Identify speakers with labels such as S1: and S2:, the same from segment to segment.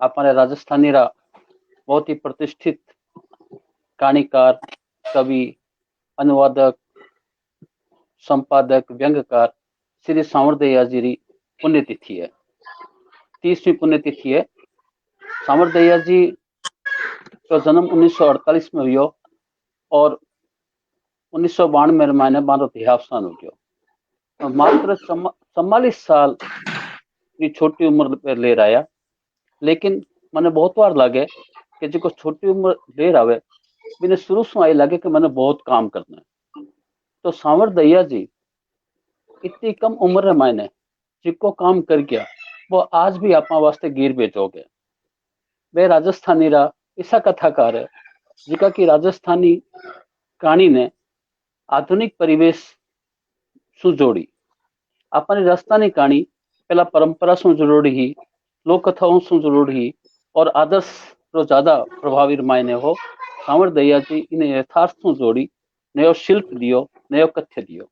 S1: हमारे राजस्थानी रा बहुत ही प्रतिष्ठित कहानीकार, कवि, अनुवादक, संपादक, व्यंग्यकार श्री सामरदयाजी जी री पुण्यतिथि है। 30वीं पुण्यतिथि है। सामरदयाजी जी का जन्म 1948 में हुआ और 1992 में माने मारो देहावसान हो गयो। मात्र 44 साल की छोटी उम्र पे ले रहा, लेकिन मैंने बहुत बार लगे कि जो छोटी उम्र ले रहा है मैंने शुरू से आई लगे कि मैंने बहुत काम करना है। तो सामरदया जी इतनी कम उम्र में मैंने जिको काम कर गया वो आज भी आप वास्ते गिर बेचोगे। वे राजस्थानी रा ऐसा कथाकार है जिका की राजस्थानी कहानी ने आधुनिक परिवेश सु जोड़ी। अपनी राजस्थानी कहानी पहला परंपरा से जोड़ी ही, लोक कथाओं से जोड़ी ही और आदर्श रो ज्यादा प्रभावी मायने हो। सामरदया जी इन्हें यथार्थ से जोड़ी, नयो शिल्प दियो, नयो कथ्य दियो।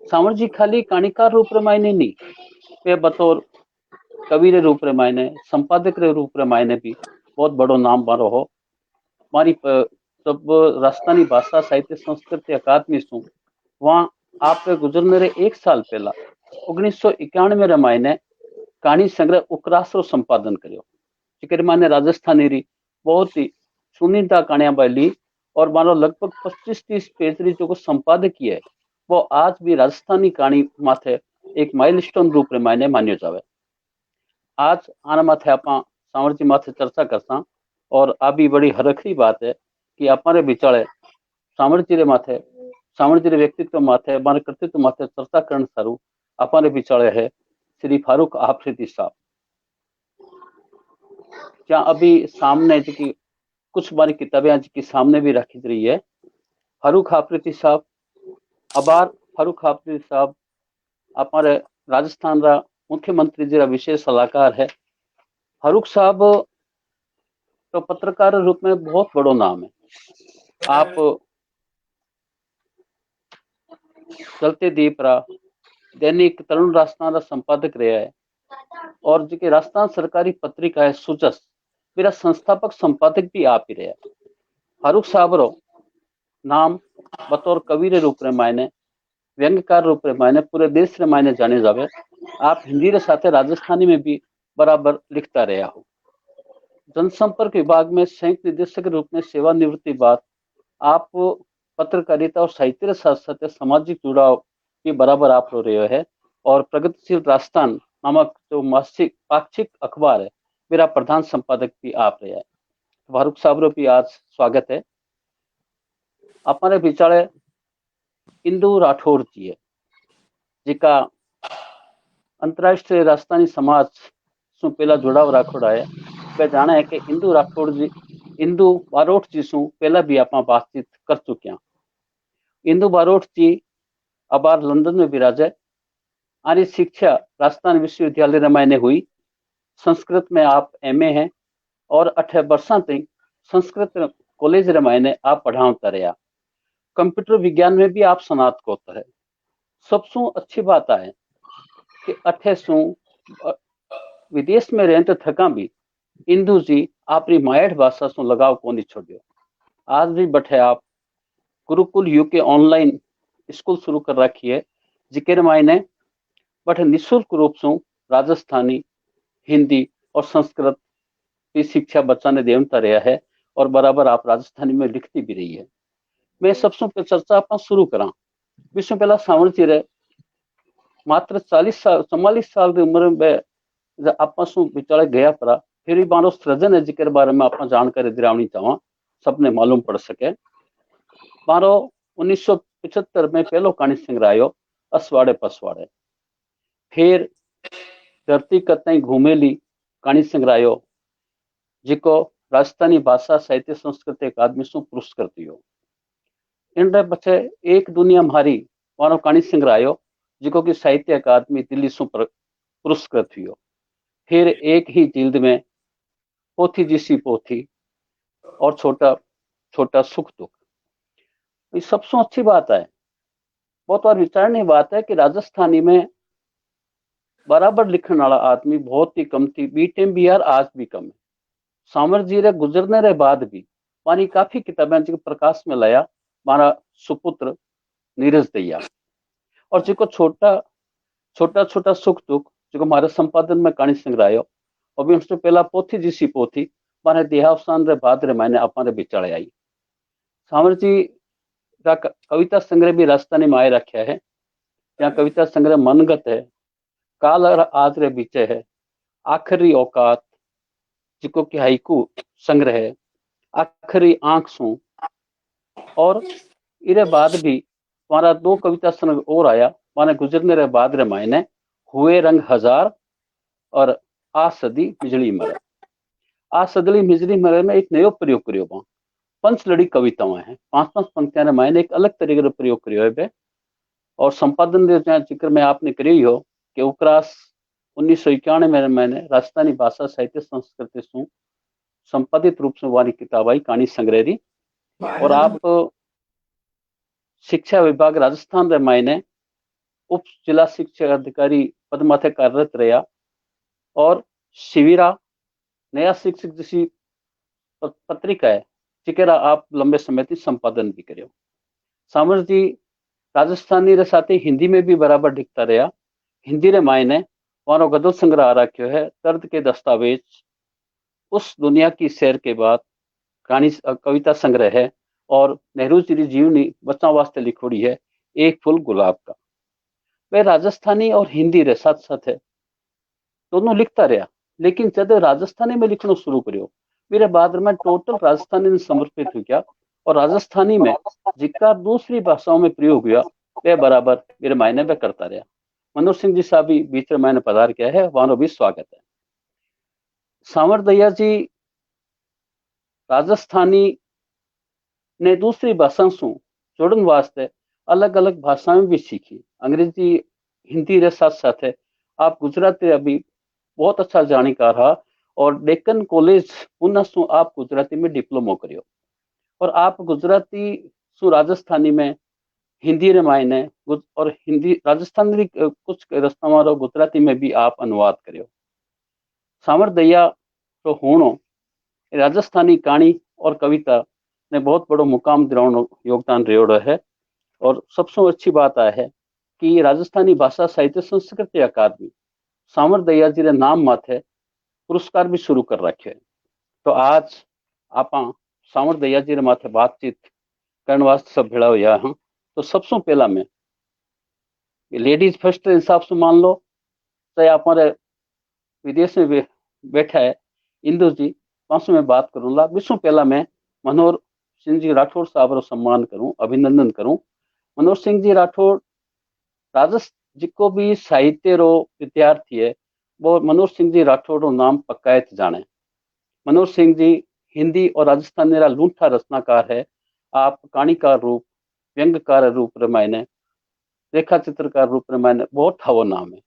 S1: सामर जी खाली कहानीकार रूप रे मायने नहीं, वे बतौर कवि रे रूप रे मायने, संपादक रे रूप रे मायने भी बहुत बड़ो नाम मारो हो। मारी जब राजस्थानी भाषा साहित्य संस्कृति अकादमी सु वहां आप गुजरने रे 1 साल पहला 1991 रे मायने कहानी संग्रह उकरास रो संपादन करियो, जिकर माने राजस्थानी री बहुत ही सुनिंदा कहानियां बैली और मानो लगभग 25-30 पेज री जो संपादक है वो आज भी राजस्थानी कहानी माथे एक माइलस्टोन रूप रे मायने मान्यो जावे। आज आना माथे आपा सावर जी माथे चर्चा करसा और आ भी बड़ी हरखरी बात है कि हमारे बिचारे सावर जी रे माथे, सावर जी रे व्यक्तित्व माथे, हमारे कर्तृत्व माथे चर्चा करने सारू हमारे बिचारे है श्री फारूक आफरीदी साहब। क्या अभी सामने जी कुछ हमारी किताबें जी सामने भी रखी रही है। फारूक आफरीदी साहब, आभार फारूक आफरीदी साहब हमारे राजस्थान का मुख्यमंत्री जी का विशेष सलाहकार है। फारूक साहब तो पत्रकार रूप में बहुत बड़ो नाम है। आप चलते दीप रा, दैनिक तरुण राजस्थान का संपादक रहा है और जो राजस्थान सरकारी पत्रिका है सुजस, मेरा संस्थापक संपादक भी आप ही रहा। फारूक साहब रो नाम बतौर कवि रे रूप में मायने, व्यंग्यकार रूप में मायने पूरे देश रे मायने जाने जावे। आप हिंदी रे साथे राजस्थानी में भी बराबर लिखता रहा हो। जनसंपर्क विभाग में संयुक्त निदेशक के रूप में सेवानिवृत्ति बाद आप पत्रकारिता और साहित्य के साथ साथ सामाजिक जुड़ाव भी बराबर आप हो रहे है और प्रगतिशील राजस्थान नामक जो मासिक पाक्षिक अखबार है मेरा प्रधान संपादक भी आप रहे हैं। फारूक साहब रो भी आज स्वागत है। हमारे बिचारे इंदु राठौर जी है जिका अंतरराष्ट्रीय राजस्थानी समाज सु पहला जुड़ाव राखोड़ा है। वे जाना है कि इंदु राठौड़ जी, इंदु बारोट जी सु पहला भी आप बातचीत कर चुके हैं। इंदु बारोट जी अबार लंदन में विराजे। आरी शिक्षा राजस्थान विश्वविद्यालय रमायने हुई। संस्कृत में आप एमए हैं और 18 वर्षा तक संस्कृत कॉलेज रमायने आप पढ़ाता रहा। कंप्यूटर विज्ञान में भी आप स्नातकोत्तर है। सबसे अच्छी बात है कि 18 विदेश में रहते थका भी इंदु जी अपनी मायठ भाषा से लगाव को नहीं छोड़ियो। आज भी बैठे आप गुरुकुल यूके ऑनलाइन स्कूल शुरू कर रखी है जिके मायने बट निःशुल्क रूप से राजस्थानी, हिंदी और संस्कृत की शिक्षा बच्चा ने देवता रहा है और बराबर आप राजस्थानी में लिखती भी रही है। मैं सबसे चर्चा आप शुरू करा। विश्व पहला सावण जी रे मात्र 44 साल की उम्र में आपस विचारे गया परा फिर मारो सृजन है जिक्र बारे में आप जानकारी दिलानी चाहवा सबने मालूम पड़ सके। मारो 1975 में पहलो कहानी संग्रह आयो असवाड़े पसवाड़े। फिर धरती कतई घूमेली कहानी संग्रह आयो जिको राजस्थानी भाषा साहित्य संस्कृति अकादमी से पुरस्कृत दियो। इन पछे एक दुनिया मारी मारो कहानी संग्रह आयो जिको की साहित्य अकादमी दिल्ली से पुरस्कृत हुई। फिर एक ही जिल्द में पोथी जिसी पोथी और छोटा छोटा सुख दुख। ये सबसे अच्छी बात है, बहुत बार विचारने बात है कि राजस्थानी में बराबर लिखने वाला आदमी बहुत ही कम थी। बी टाइम भी यार आज भी कम है। सामर जी रे गुजरने रे बाद भी मानी काफी किताबें जो प्रकाश में लाया मारा सुपुत्र नीरज दैया। और जो छोटा छोटा छोटा सुख दुख जो मारे संपादन में कहानी संग्रह आयो अभी उससे पहला पोथी जिसी पोथी मारे देहावसान रे बाद रे मैंने अपने बिचाले आई। सामर जी का कविता संग्रह भी राजस्थानी में आए रखा है। यहाँ कविता संग्रह मनगत है, काल और आज रे बीचे है, आखिरी औकात जिको की हाइकू संग्रह है, आखिरी आंख सू। और इरे बाद भी हमारा दो कविता संग्रह और आया माने गुजरने रे बाद रे मायने हुए रंग हजार और आ सदी बिजली मरे। आ सदली बिजली मरे में एक नयो प्रयोग करियो बा पंचलड़ी कविताओं है, पांच पांच पंक्तियां रे मायने एक अलग तरीके रो प्रयोग करियो है। और संपादन रे जिक्र में आपने करियो हो कि उपरास 1991 में मैंने राजस्थानी भाषा साहित्य संस्कृति सु संपादित रूप से वाली किताब आई कहानी संग्रह री। और आप शिक्षा विभाग राजस्थान रे मायने उप जिला शिक्षा अधिकारी पद माथे कार्यरत रहा। और शिविरा नया शिक्षक जैसी पत्रिका है जिकेरा आप लंबे समय तक संपादन भी करो। सामर जी राजस्थानी रे साथ ही हिंदी में भी बराबर लिखता रहा। हिंदी रे मायने वहां गजल संग्रह आ रखो है, दर्द के दस्तावेज, उस दुनिया की सैर के बाद कहानी कविता संग्रह है। और नेहरू जी की जीवनी बच्चों वास्ते लिखोड़ी है, एक फूल गुलाब का। वह राजस्थानी और हिंदी रे साथ साथ है दोनों लिखता रहा। लेकिन जब राजस्थानी में लिखना शुरू करो मेरे बाद में टोटल राजस्थानी में समर्पित हो गया। और राजस्थानी में जिसका दूसरी भाषाओं में प्रयोग हुआ वह बराबर मेरे मायने में करता रहा। मनोज सिंह जी साहब भी बीच में मैंने पधार किया है, वहां भी स्वागत है। सावर दैया जी राजस्थानी ने दूसरी भाषा से जोड़न वास्ते अलग अलग भाषाएं भी सीखी, अंग्रेजी हिंदी रे साथ साथ है। आप गुजराती अभी बहुत अच्छा जाणकार रहा। और डेक्कन कॉलेज पुणे सु आप गुजराती में डिप्लोमो करियो। और आप गुजराती सु राजस्थानी में हिंदी रे मायने और हिंदी राजस्थानी कुछ रस्ता मारो गुजराती में भी आप अनुवाद करियो। सावर दैया तो होनो राजस्थानी कहानी और कविता ने बहुत बड़ो मुकाम दिलाने योगदान रेवड़ो है। और सबसे अच्छी बात आ है कि राजस्थानी भाषा साहित्य संस्कृति अकादमी सावर दैया जी रे नाम माथे पुरस्कार भी शुरू कर रखे है। तो आज आप सावर दैया जी रे माथे बातचीत करने वास्ते सब भिड़ा हुआ हैं। तो सबसे पहला मैं लेडीज फर्स्ट हिसाब से मान लो, चाहे हमारे विदेश में बैठा है इंदु जी पास में बात करूंगा। विश्व पहला मैं मनोहर सिंह जी राठौड़ साहब रो सम्मान करूं, अभिनंदन करूं। मनोहर सिंह जी राठौड़ राजस्थान जिको भी साहित्य रो विद्यार्थी है वो मनोहर सिंह जी राठौड़ रो नाम पक्कायत जाने। मनोहर सिंह जी हिंदी और राजस्थानी रा लूंठा रचनाकार है। आप कहानीकार रूप, व्यंग्यकार रूप रे मायने, रेखा चित्रकार रूप रे मायने बहुत ठावो नाम है।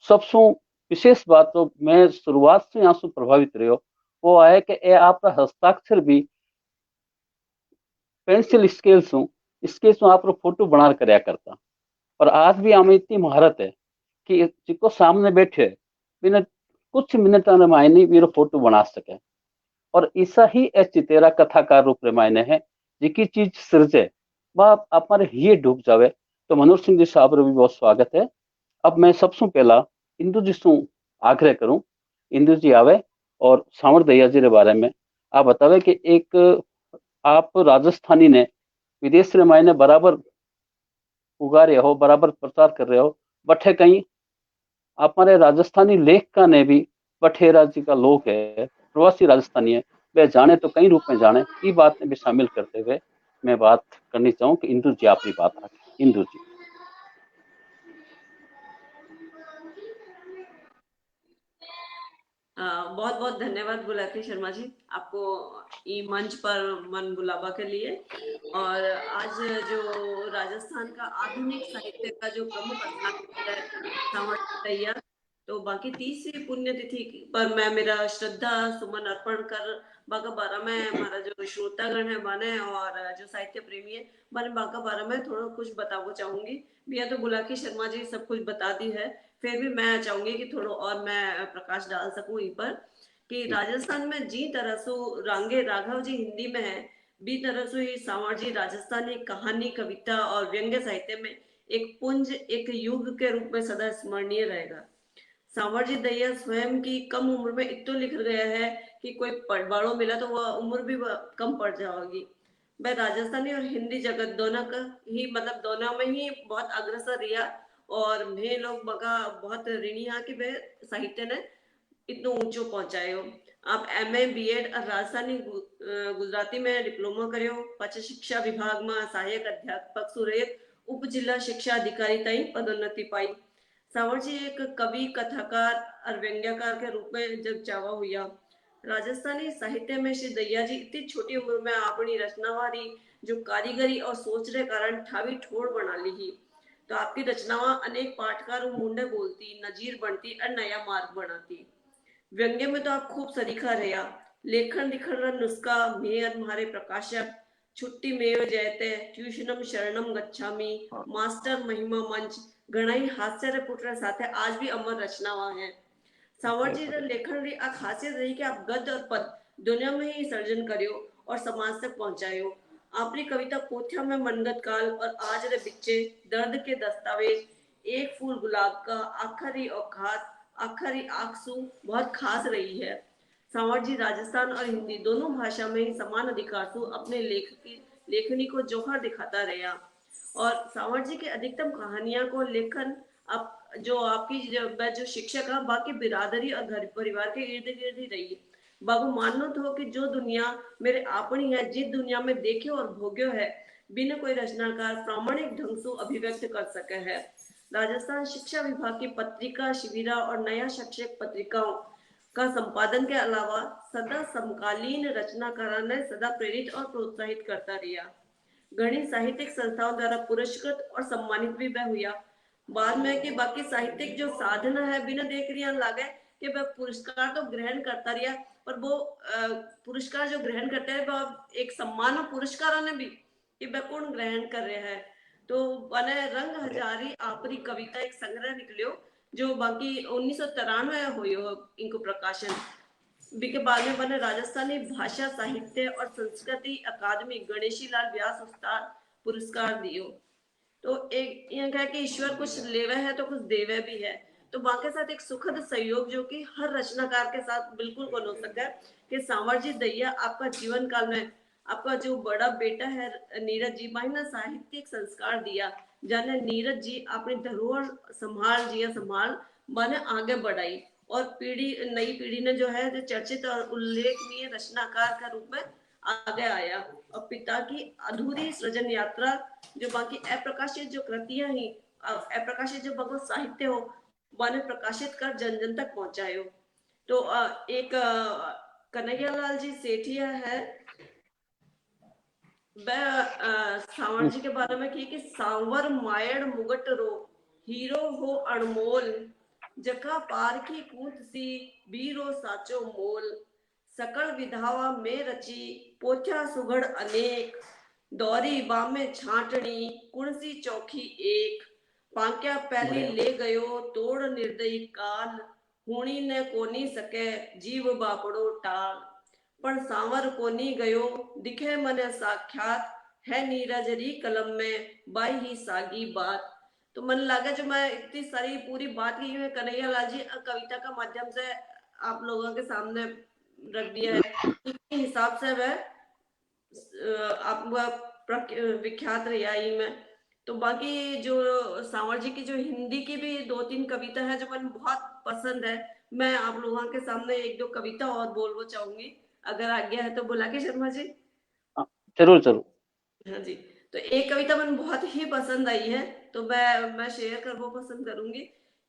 S1: सबसे विशेष बात तो मैं शुरुआत से यहाँ से प्रभावित रहो वो है कि ये आपका हस्ताक्षर भी पेंसिल स्केल से आप फोटो बना करया करता। और आज भी हमें इतनी महारत है कि जिसको सामने बैठे बिना कुछ मिनट मायने भी फोटो बना सके। और ऐसा ही चितेरा कथाकार रूप में मायने है जिकी चीज सृजे वह हमारे ही डूब जावे। तो मनोहर सिंह जी साहब रो भी बहुत स्वागत है। अब मैं सबसे पहला इंदु जी से आग्रह करूं, इंदु जी आवे और सावर दैया जी के बारे में आप बतावे कि एक आप राजस्थानी ने विदेश रे मायने बराबर उगा रहे हो, बराबर प्रचार कर रहे हो। बठे कहीं हमारे राजस्थानी लेखका ने भी बठेरा जी का लोग है, प्रवासी राजस्थानी है, वे जाने तो कई रूप में जाने ये बात में भी शामिल करते हुए मैं बात करनी चाहूँ कि इंदु जी अपनी बात रखें। इंदु जी।
S2: बहुत बहुत धन्यवाद बुलाती शर्मा जी आपको ई मंच पर मन बुलावा के लिए। और आज जो राजस्थान का आधुनिक साहित्य का जो प्रमुख रचनाकार है सावर दैया, तो बाकी 30वीं पुण्यतिथि पर मैं मेरा श्रद्धा सुमन अर्पण कर बाका बारा में हमारा जो श्रोतागण है माने और जो साहित्य प्रेमी है माने बाका बारा में थोड़ा कुछ बताना चाहूंगी। भैया तो बुलाकी शर्मा जी सब कुछ बता दी है, फिर भी मैं चाहूंगी कि थोड़ा और मैं प्रकाश डाल सकूं इन पर कि
S1: जी
S2: राजस्थान में जी तरह सु रांगे राघव जी हिंदी में है, बी तरह सु ही सांवर जी राजस्थानी कहानी, कविता और व्यंग्य साहित्य में एक पुंज, एक युग के रूप में सदा स्मरणीय रहेगा। सांवरजी दहिया स्वयं की कम उम्र में इतना लिख गया है कि कोई पढ़वाड़ो मिला तो वह उम्र भी कम पड़ जाएगी। वह राजस्थानी और हिंदी जगत दोनों का ही मतलब दोनों में ही बहुत अग्रसर रहा, और मैं लोग बगा बहुत ऋणी हाँ कि वह साहित्य ने इतना ऊंचो पहुंचायो। आप एमए बीएड और राजस्थानी गुजराती में डिप्लोमा करो, पछ शिक्षा विभाग में सहायक अध्यापक सुरेख उप जिला शिक्षा अधिकारी ताई पदोन्नति पाई। सांवर जी एक कवि, कथाकार और व्यंग्यकार के रूप में जग जावा हुआ। राजस्थानी साहित्य में श्री दहिया जी इतनी छोटी उम्र में अपनी रचनावारी जो कारीगरी और सोच रे कारण ठावी ठोड़ बना ली ही। तो आपकी रचनावा अनेक पाठकार मुंडे बोलती, नजीर बनती और नया मार्ग बनाती। व्यंग्य में तो आप खूब सरीखा रहा। लेखन लिखण रा नुस्खा मेयर म्हारे प्रकाशक, छुट्टी मेव जयते, ट्यूशनम शरणम गच्छामी, मास्टर महिमा मंच, घणाई हास्य रे पुत्र साथे आज भी अमर रचनावा है। सांवर जी रे लेखन री आ खासियत रही कि आप गद्य और पद दुनिया में ही सर्जन करियो और समाज तक पहुंचायो। आपरी कविता पोथिया में मनगत काल और आज रे बिच्चे दर्द के दस्तावेज, एक फूल गुलाब का, आखिरी औकात, आखिरी आंसू बहुत खास रही है। सांवर जी राजस्थान और हिंदी दोनों भाषा में ही समान अधिकार से अपने लेखनी को जौहर दिखाता रहा। और सांवर जी के अधिकतम कहानियां को लेखन आप जो आपकी जो शिक्षक है बाकी बिरादरी और घर परिवार के इर्द गिर्द ही रही। बाबू मानो तो कि जो दुनिया मेरे आपनी है, जिस दुनिया में देख्यो और भोग्यो है, बिना कोई रचनाकार प्रामाणिक ढंग से अभिव्यक्त कर सके है। राजस्थान शिक्षा विभाग की पत्रिका शिविरा और नया शिक्षक पत्रिकाओं का संपादन के अलावा सदा समकालीन रचनाकारों ने सदा प्रेरित और प्रोत्साहित करता रहा। घनी साहित्यिक संस्थाओं द्वारा पुरस्कृत और सम्मानित भी वह हुआ। बाद में कि बाकी साहित्यिक जो साधना है बिना देख रिया लागे कि वह पुरस्कार तो ग्रहण करता रहा, पर वो पुरस्कार जो ग्रहण करते हैं वह एक सम्मान और पुरस्कार ने भी कि वह कौन ग्रहण कर रहा है। तो बने रंग हजारी आपरी कविता एक संग्रह निकलियो जो बाकी 1993 हुई इनको प्रकाशन। बीके बाद में बने राजस्थानी भाषा साहित्य और संस्कृति अकादमी गणेशी लाल व्यास उस्ताद पुरस्कार दियो। तो एक ये कहा कि ईश्वर कुछ लेवे है तो कुछ देवे भी है। तो बाकी साथ एक सुखद सहयोग जो कि हर रचनाकार के साथ बिल्कुल बन हो सकता है कि सांवर जी दहिया आपका जीवन काल में आपका जो बड़ा बेटा है नीरज जी माही ने साहित्यिक संस्कार दिया, जाने नीरज जी अपनी धरोहर संभाल जिया संभाल माने आगे बढ़ाई, और पीढ़ी नई पीढ़ी ने जो है जो चर्चित और उल्लेखनीय रचनाकार का रूप में आगे आया। और पिता की अधूरी सृजन यात्रा जो बाकी अप्रकाशित जो कृतियां ही अप्रकाशित जो भगवत साहित्य हो माने प्रकाशित कर जन जन तक पहुंचायो। तो एक कन्हैयालाल जी सेठिया है, वह सांवर जी के बारे में की कि सांवर मायड़ मुगट रो हीरो हो अनमोल, जका पार की कूत सी बीरो साचो मोल, सकल विधावा में रची पोथ्या सुगढ़ अनेक, दौरी बामे छाटनी कुणसी चौकी एक, पांक्या पहली ले गयो तोड़ निर्दयी काल, हुणी ने कोनी सके जीव बापड़ो टाल, पण सांवर कोनी गयो दिखे मने साक्षात, है नीरज री कलम में बाई ही सागी बात। तो मन लगा जो मैं इतनी सारी पूरी बात की है कन्हैया लाल जी कविता का माध्यम से आप लोगों के सामने रख दिया है। इस हिसाब से वह आप विख्यात रही में। तो बाकी जो सांवर जी की जो हिंदी की भी 2-3 कविता है जो मन बहुत पसंद है, मैं आप लोगों के सामने 1-2 कविता और बोलना चाहूंगी, अगर आज्ञा है तो। बोला के शर्मा जी?
S1: हाँ, जरूर जरूर।
S2: हाँ जी। तो एक कविता मन बहुत ही पसंद आई है, तो मैं शेयर करना पसंद करूंगी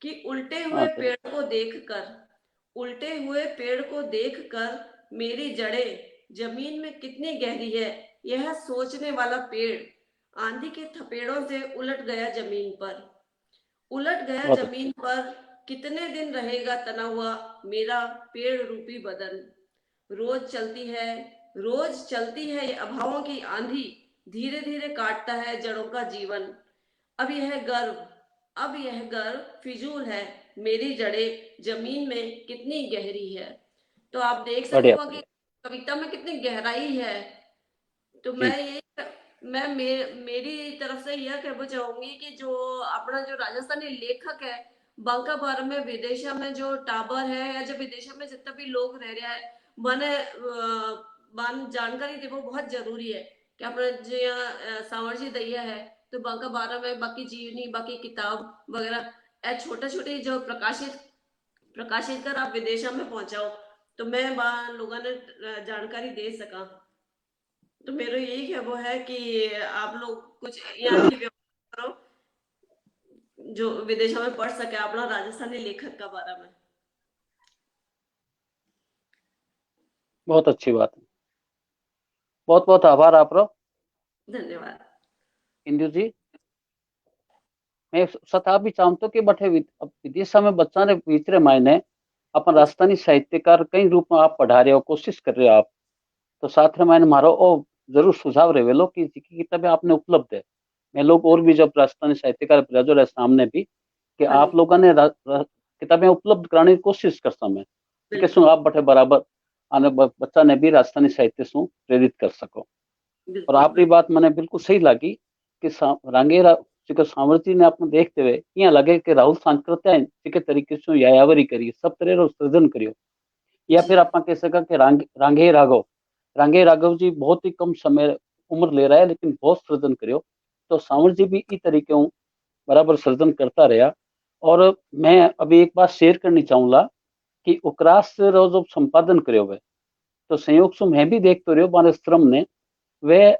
S2: कि उल्टे हुए
S1: हाँ जरूर।
S2: पेड़ को देखकर, उल्टे हुए पेड़ को देखकर मेरी जड़ें जमीन में कितनी गहरी है, यह सोचने वाला पेड़ आंधी के थपेड़ों से उलट गया जमीन पर, उलट गया
S1: बहुत अच्छी।
S2: जमीन पर। कितने दिन रहेगा तना हुआ मेरा पेड़ रूपी बदन, रोज चलती है ये अभावों की आंधी, धीरे धीरे काटता है जड़ों का जीवन। अब यह गर्व अब यह गर्व फिजूल है, मेरी जड़ें जमीन में कितनी गहरी है। तो आप देख
S1: बढ़िया
S2: सको कि
S1: बढ़िया।
S2: कविता में कितनी गहराई है। तो
S1: जी
S2: मेरी तरफ से यह कहना चाहूंगी कि जो अपना जो राजस्थानी लेखक है, बांका बार में विदेशा में जो टाबर है या जो विदेशा में जितना भी लोग रह रहा है, माने बान जानकारी देवो बहुत जरूरी है कि अपना जो यहाँ सांवरजी दैया है, तो बांका बारह में बाकी जीवनी बाकी किताब वगैरह छोटे छोटे जो प्रकाशित कर आप विदेशा में पहुंचाओ, तो मैं लोगों ने जानकारी दे सका। तो मेरा यही है वो है कि आप लोग कुछ यहाँ की व्यवस्था करो जो विदेशों में पढ़ सके अपना राजस्थानी लेखक का बारे में।
S1: बहुत अच्छी बात है। बहुत बहुत आभार आपरो
S2: धन्यवाद।
S1: इंदु जी। मैं सता भी चाहूँ कि बठे विदेशा में बच्चा ने भीतरे मायने अपन राजस्थानी साहित्यकार कई रूप में आप पढ़ा रहे हो, कोशिश कर रहे हो आप, तो साथ में मैंने मारो ओ जरूर सुझाव रहे लो कि किताबें आपने उपलब्ध है। मैं लोग और भी जब राजस्थानी साहित्यकार प्रजो रहे सामने भी कि
S2: हाँ
S1: आप
S2: जी,
S1: लोगों ने किताबें उपलब्ध कराने की कोशिश कर समय कि
S2: बिल्कुल
S1: आप बठे बराबर आने बच्चा ने भी राजस्थानी साहित्य सु प्रेरित कर सको। और
S2: बिल्कुल
S1: आपकी बात मैंने बिल्कुल सही लगी कि रांगेरा सामर्थी ने आपने देखते हुए यहाँ लगे कि राहुल सांस्कृत्या के तरीके से यायावरी करी सब तरह रो सृजन करियो, या
S2: जी,
S1: फिर आप कह सका कि रांगे राघव जी बहुत ही कम समय उम्र ले रहा है लेकिन बहुत सृजन करियो। तो सावर जी भी इस तरीके हूँ बराबर सृजन करता रहा। और मैं अभी एक बात शेयर करनी चाहूंगा कि उकरास रो जो संपादन करियो वे, तो संयोग से मैं भी देखते रहो मारे श्रम ने वे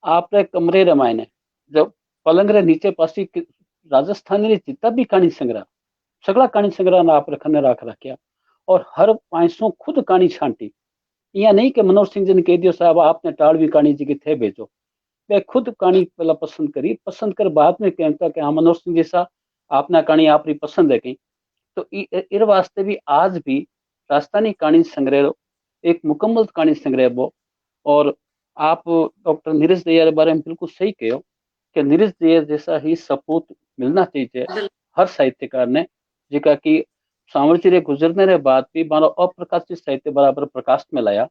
S1: आपरे कमरे रे मायने जब पलंग रे नीचे पासी राजस्थानी री जितना भी कहानी संग्रह सगला कहानी संग्रह ना आप रखने राख रखिया। और हर पांचों खुद कहानी छांटी, यहाँ नहीं कि मनोज सिंह जी ने कह दियो साहब आपने टालवी कहानी जी के थे भेजो। वे खुद कहानी पहला पसंद करी, पसंद कर बाद में कहता कि हाँ मनोज सिंह जी साहब आपने कहानी आपकी पसंद है कहीं। तो इस वास्ते भी आज भी राजस्थानी कहानी संग्रह एक मुकम्मल कहानी संग्रह वो। और आप डॉक्टर नीरज दयाल के बारे में बिल्कुल सही कहो कि नीरज दयाल जैसा ही सपूत मिलना चाहिए
S2: बिल्कुल
S1: हर साहित्यकार ने, जिका की सामर्थ्य रे गुजरने के बाद भी मानो अप्रकाशित साहित्य बराबर प्रकाश में लाया।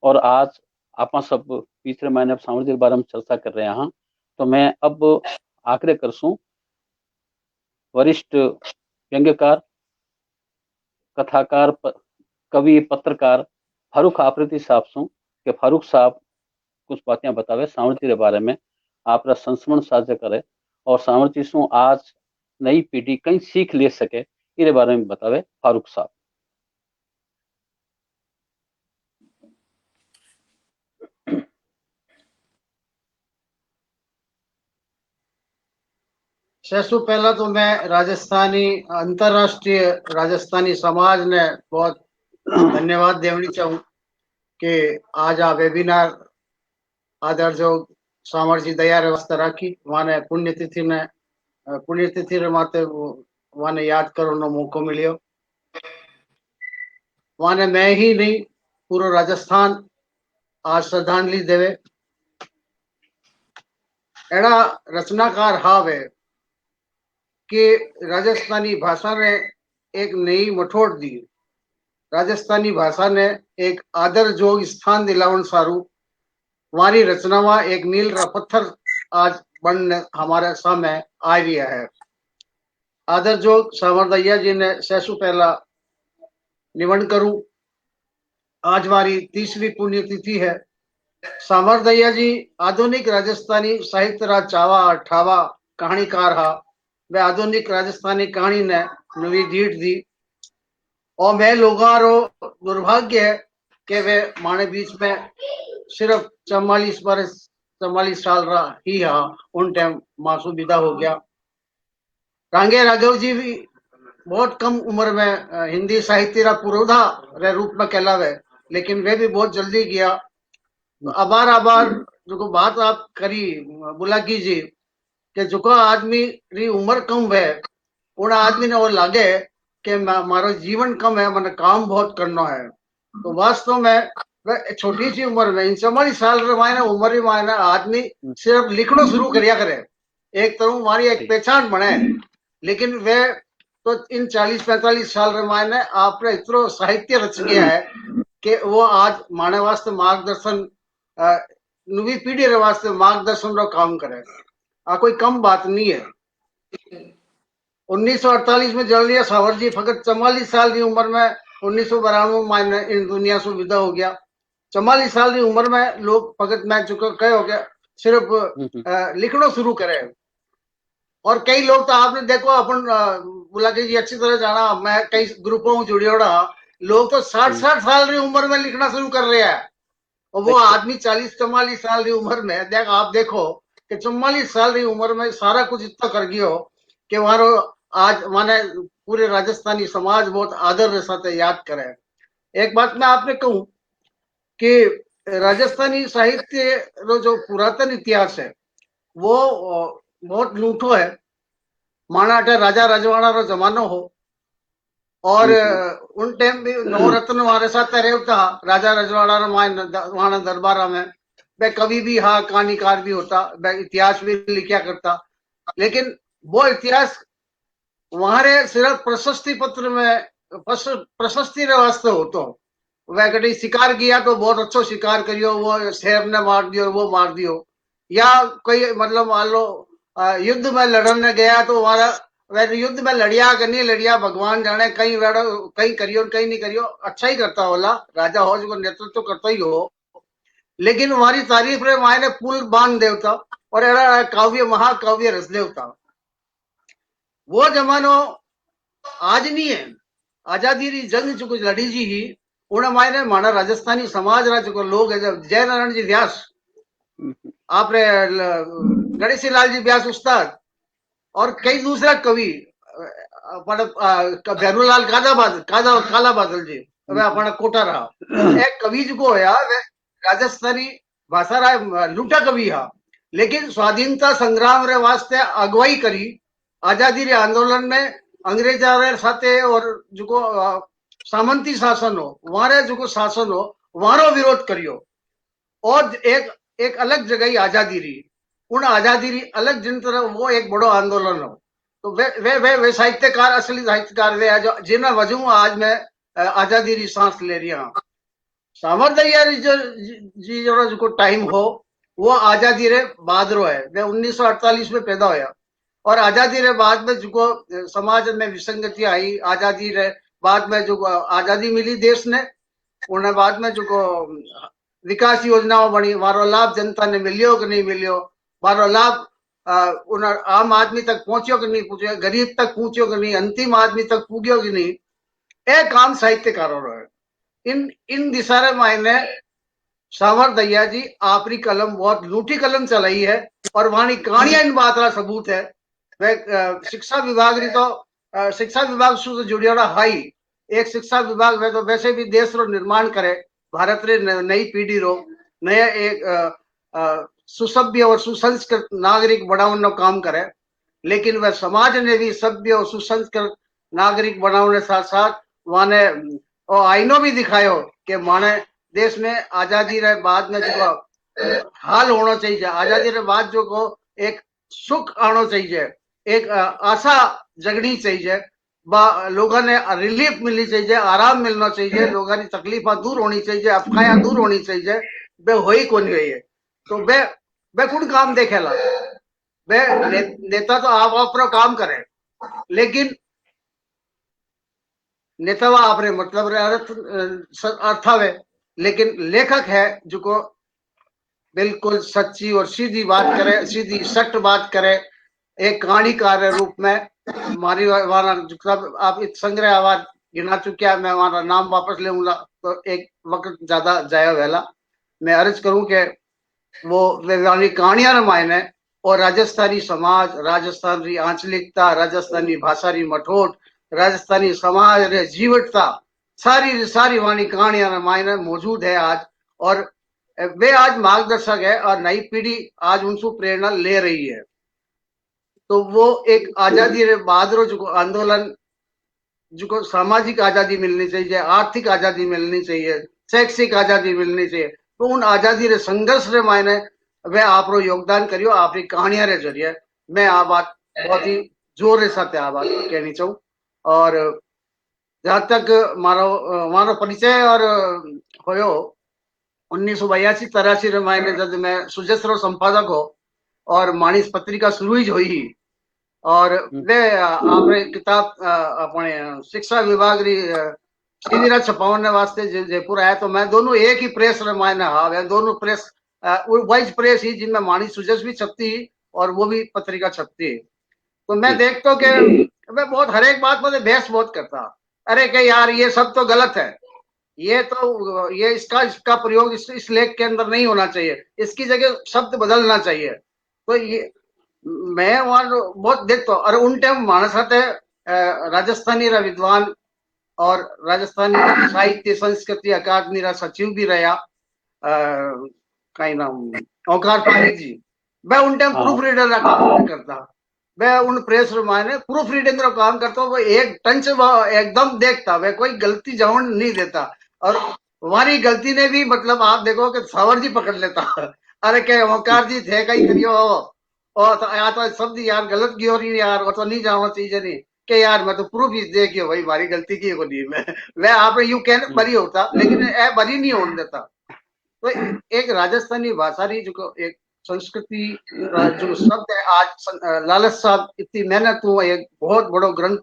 S1: और आज आप सब पिछले महीने सामर्थ्य के बारे में चर्चा कर रहे हैं। तो मैं अब आग्रह करसूं वरिष्ठ व्यंग्यकार कथाकार कवि पत्रकार फारूक आफरीदी साहब सु कि फारूक साहब कुछ बातें बतावे सामर्थ्य के बारे में, आप संस्मरण साझा करे और सामर्थ्य सु आज नई पीढ़ी कई सीख ले सके इसके बारे में बतावे फारूक साहब।
S3: सबसे पहला तो मैं राजस्थानी अंतरराष्ट्रीय राजस्थानी समाज ने बहुत धन्यवाद देवनी चाहूँ कि आज आ वेबिनार आदर जो सामर्थ्य दया व्यवस्था राखी वाने पुण्यतिथि ने पुण्यतिथि रे माते वाने याद करने मौको मिलियो। वाने मैं ही नहीं पूरा राजस्थान आज श्रद्धांजलि देवे। एड़ा रचनाकार हावे कि राजस्थानी भाषा ने एक नई मठोड़ दी। राजस्थानी भाषा ने एक आदर जोग स्थान दिलावन सारू हमारी रचना में एक नील रा पत्थर आज बन हमारे सामने आ गया है। आदर जोग सावरदैया जी ने सैसु पहला निमन करूं। आज हमारी 30वीं पुण्यतिथि है। सावरदैया जी आधुनिक राजस्थानी साहित्य रा चावा ठावा कहानीकार हा। वे आधुनिक राजस्थानी कहानी ने नवी जीत दी। और मैं लोगों रो दुर्भाग्य है कि वे माने बीच में सिर्फ 44 साल रहा ही हा। उन टाइम मासू विदा हो गया। रांगे राघव जी भी बहुत कम उम्र में हिंदी साहित्य रा पुरोधा रे रूप में कहलावे, लेकिन वे भी बहुत जल्दी गया। तो आबार आबार जो बात आप करी बुलाकी जी कि जो आदमी री उम्र कम है उन आदमी ने वो लागे कि मारो जीवन कम है, मैंने काम बहुत करना है। तो वास्तव में छोटी सी उम्र में इन 44 साल उम्र मायने आदमी सिर्फ लिखना शुरू करिया करे, एक तरह हमारी एक पहचान बने। लेकिन वे तो इन 40-45 साल रे मायने आपने इतनो साहित्य रच गया है कि वो आज माने वास्ते मार्गदर्शन नवी पीढ़ी रे वास्ते मार्गदर्शन रो काम करे। आ कोई कम बात नहीं है। 1948 में जलिया सावर जी फकत 44 साल की उम्र में 1992 में इन दुनिया से विदा हो गया। 44 साल की उम्र में लोग फकत मैं चुका कहे हो गया सिर्फ लिखना शुरू करे। और कई लोग तो आपने देखो अपन बुलाके जी अच्छी तरह जाना, मैं कई ग्रुपों में जुड़ियोड़ा लोग तो 60-60 साल की उम्र में लिखना शुरू कर रहे हैं। और वो आदमी 40-44 साल की उम्र में आप देखो कि 44 साल की उम्र में सारा कुछ इतना कर गयो कि मारो आज माने पूरे राजस्थानी समाज बहुत आदर के साथ याद करे। एक बात मैं आपने कहूं कि राजस्थानी साहित्य रो जो पुरातन इतिहास है वो बहुत लूठो है। माना अटे राजा रजवाड़ा रो जमानो हो और उन टाइम भी नवरत्न हमारे साथ रहे था राजा रजवाड़ा वहां दरबारा में। वे कवि भी हा, कहानीकार भी होता, वे इतिहास भी लिखा करता। लेकिन वो इतिहास वहां सिर्फ प्रशस्ति पत्र में प्रशस्ति रे वास्ते होतो। वह कभी शिकार किया तो बहुत अच्छो शिकार करियो, वो शेर ने मार दियो, वो मार दियो। या कोई मतलब मान लो युद्ध में लड़ने गया तो हमारा वह युद्ध में लड़िया कि नहीं लड़िया भगवान जाने, कहीं कहीं करियो कहीं नहीं करियो। अच्छा ही करता होला, राजा हो जो नेतृत्व तो करता ही हो। लेकिन हमारी तारीफ रे मायने पुल बांध देवता और एड़ा काव्य महाकाव्य रस देवता। वो जमानो आज नहीं है। आजादी री जंग जो कुछ लड़ी जी ही उन्हें मायने माना राजस्थानी समाज रा जो लोग है जय नारायण जी व्यास, आपने गणेश लाल जी व्यास उस्ताद और कई दूसरा कवि भैरूलाल काला बादल जी वह अपना कोटा रहा। एक कवि जो को है राजस्थानी भाषा रा लूटा कवि हा, लेकिन स्वाधीनता संग्राम रे वास्ते अगुवाई करी। आजादी रे आंदोलन में अंग्रेजा रे साथे और जो को सामंती शासन हो वहां जो को शासन हो वहां विरोध करियो। और एक अलग जगह आजादी रही, उन आजादी री अलग जिन तरह वो एक बड़ो आंदोलन हो। तो वे साहित्यकार असली साहित्यकार वे जो जिन्हें वजह आज मैं आजादी री सांस ले रही हूँ। सामरदैया जी जो टाइम हो वो आजादी रे बाद रो है। वे 1948 में पैदा होया और आजादी रे बाद में जो समाज में विसंगति आई, आजादी रे बाद में जो आजादी मिली देश ने, उन्हें बाद में जो विकास योजनाओं बनी, मारो लाभ जनता ने मिलियो कि नहीं मिलियो, मारो लाभ आम आदमी तक पहुंचो कि नहीं पहुंचो, गरीब तक पहुंचो कि नहीं, अंतिम आदमी तक पूग्यो कि नहीं, एक काम साहित्यकारों है। इन दिशा मायने सामरदैया जी आपरी कलम बहुत लूठी कलम चलाई है और वहां कहानियां इन बात का सबूत है। वह शिक्षा विभाग री तो शिक्षा विभाग से जुड़ियोड़ा हाई एक शिक्षा विभाग में तो वैसे भी देश रो निर्माण करे, भारत रे नई पीढ़ी रो नया एक सुसभ्य और सुसंस्कृत नागरिक बनाने काम करे। लेकिन वह समाज ने भी सभ्य और सुसंस्कृत नागरिक बनाने साथ साथ माने और आईनो भी दिखायो कि माने देश में आजादी रे बाद में जो हाल होना चाहिए, आजादी रे बाद जो को एक सुख आना चाहिए, एक आशा जगनी चाहिए, लोगों ने रिलीफ मिलनी चाहिए, आराम मिलना चाहिए, लोगों की तकलीफा दूर होनी चाहिए, अफवाहें दूर होनी चाहिए। वे हो ही कौन गई है तो वे कुछ काम देखेला। वे नेता तो आप अपना काम करे, लेकिन नेता आपने मतलब अर्थ है, लेकिन लेखक है जो को बिल्कुल सच्ची और सीधी बात करे, सीधी सख्त बात करे। एक कहानीकार रूप में हमारी आप इस संग्रह आवाज गिना चुकिया, मैं हमारा नाम वापस लेऊंगा तो एक वक्त ज्यादा जाया वेला। मैं अर्ज करूं कि वो कहानियां रामायण और राजस्थानी समाज, राजस्थान री आंचलिकता, राजस्थानी भाषा री मठोट, राजस्थानी समाज रे जीवटता, सारी वाणी कहानियां रामायण मौजूद है आज। और वे आज मार्गदर्शक है और नई पीढ़ी आज उनसे प्रेरणा ले रही है। तो वो एक आजादी रे बाद रो जो आंदोलन जो को सामाजिक आजादी मिलनी चाहिए, आर्थिक आजादी मिलनी चाहिए, शैक्षिक आजादी मिलनी चाहिए। तो उन आजादी रे संघर्ष रे मायने वे आप रो योगदान करियो आपरी कहानियां रे जरिए। मैं आ बात बहुत ही जोर रे साथ आ बात कहनी चाहूँ। और जहाँ तक मारो परिचय और होयो 1982-83 रे मायने जब मैं सुजस्रो संपादक हो और माणिस पत्रिका शुरू ही हुई और वे आपने किताब अपने शिक्षा विभाग री सीधीरा छपावने वास्ते जयपुर आया तो मैं दोनों एक ही प्रेस रे मायने हाँ वे दोनों प्रेस वाइज प्रेस ही जिनमें माणिस सुजस भी छपती और वो भी पत्रिका छपती है। तो मैं देखता हूँ कि मैं बहुत हर एक बात में बहस बहुत करता, अरे कि यार ये सब तो गलत है, ये इसका प्रयोग इस लेख के अंदर नहीं होना चाहिए, इसकी जगह शब्द बदलना चाहिए। तो ये मैं वहां बहुत देखता हूँ और उन टाइम मानस आते राजस्थानी रा विद्वान और राजस्थानी साहित्य संस्कृति अकादमी रा सचिव भी रहा कई नाम ओंकार पारिक जी। मैं उन टाइम प्रूफ रीडर का काम करता, मैं उन प्रेस मायने प्रूफ रीडिंग का काम करता हूँ। वो एक टंच एकदम देखता, वह कोई गलती जवान नहीं देता और हमारी गलती ने भी मतलब आप देखो कि सावर जी पकड़ लेता अरे के ओंकार जी थे कहीं करियो और तो या तो शब्द यार गलत की हो रही यार, वो तो नहीं जाना चाहिए नहीं कि यार मैं तो प्रूफ ही देखियो भाई भारी गलती की को नहीं मैं वह आप यू कैन बरी होता लेकिन बरी नहीं होने देता। तो एक राजस्थानी भाषा रही जो एक संस्कृति जो शब्द है आज लालच साहब इतनी मेहनत हुआ एक बहुत बड़ो ग्रंथ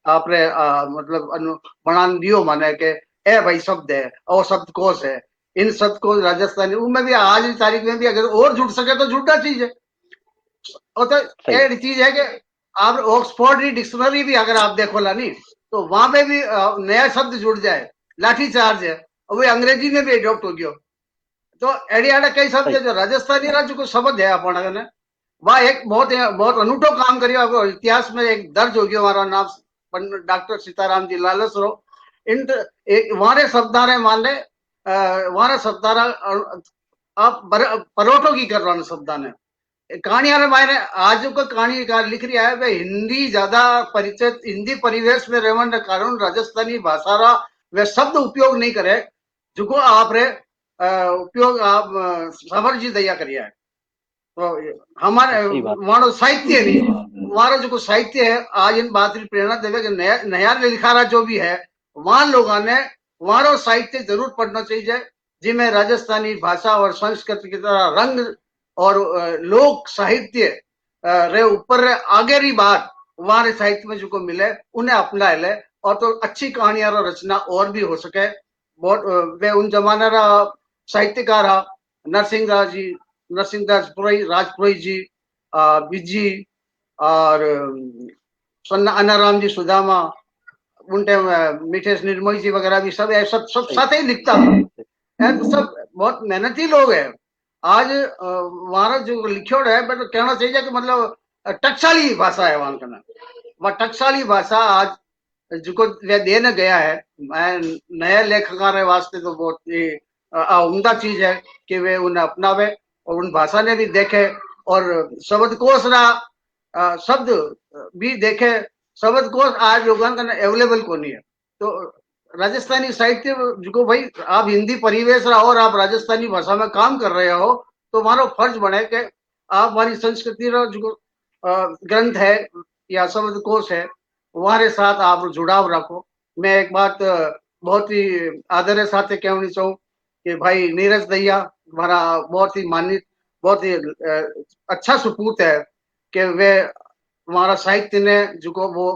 S3: आपने मतलब बना दियो माने के ए भाई शब्द है और शब्द कोश है, इन शब्द को राजस्थानी उनमें भी आज की तारीख में भी अगर और जुड़ सके तो जुड़ना चाहिए। और तो एक चीज है कि आप ऑक्सफोर्ड की डिक्शनरी भी अगर आप देखो ला नहीं तो वहां पे भी नया शब्द जुड़ जाए, लाठी चार्ज है और वो अंग्रेजी में भी एडॉप्ट हो गया। तो एडियाडा कई शब्द है जो राजस्थानी राज्य को शब्द है अपन ने वह एक बहुत अनूठो काम करियो इतिहास में एक दर्ज हो गया। हमारा नाम डॉक्टर सीताराम जी लालसरो इन वारे शब्दारे माने वारे शब्दारा आप परोठो की कर रहा शब्दा ने कहानियां मायने आज को कहानी लिख रही है वे हिंदी ज्यादा परिचित हिंदी परिवेश में रहने के कारण राजस्थानी भाषा रा वे शब्द उपयोग नहीं करे जो आप रे उपयोग आप सावर जी दया करिया है। तो हमारे मानो साहित्य नहीं हमारा जो साहित्य है आज इन बात की प्रेरणा देवे कि नया लिखारा जो भी है वहां लोगों ने वहां साहित्य जरूर पढ़ना चाहिए जिनमें राजस्थानी भाषा और संस्कृति की तरह रंग और लोक साहित्य रे ऊपर आगे री बात वहां साहित्य में जो मिले उन्हें अपना ले और तो अच्छी कहानियां रचना और भी हो सके। बहुत वे उन जमाना रा साहित्यकार नरसिंहदास राजपुरोहित जी बिजी और अन्नाराम जी सुदामा उन टाइम मिठेश निर्मोही जी वगैरह भी सब साथ ही लिखता है। सब बहुत मेहनती लोग है। आज वहां जो लिखो है बट कहना चाहिए कि मतलब टकसाली भाषा है वहां का वह टकसाली भाषा आज जो वे देने गया है मैं नए लेखकार वास्ते तो बहुत ही उम्दा चीज है कि वे उन्हें अपनावे और उन भाषा ने भी देखे और शब्दकोश शब्द भी देखे। शब्दकोश आज लोगों का अवेलेबल को नहीं है। तो राजस्थानी साहित्य जो भाई आप हिंदी परिवेश रहा और आप राजस्थानी भाषा में काम कर रहे हो तो हमारा फर्ज बने कि आप हमारी संस्कृति जो ग्रंथ है या शब्दकोश है वहां साथ आप जुड़ाव रखो। मैं एक बात बहुत ही आदर साथ कहनी चाहूँ कि भाई नीरज दहिया हमारा बहुत ही मानित बहुत ही अच्छा सपूत है कि वे हमारा साहित्य ने जो को वो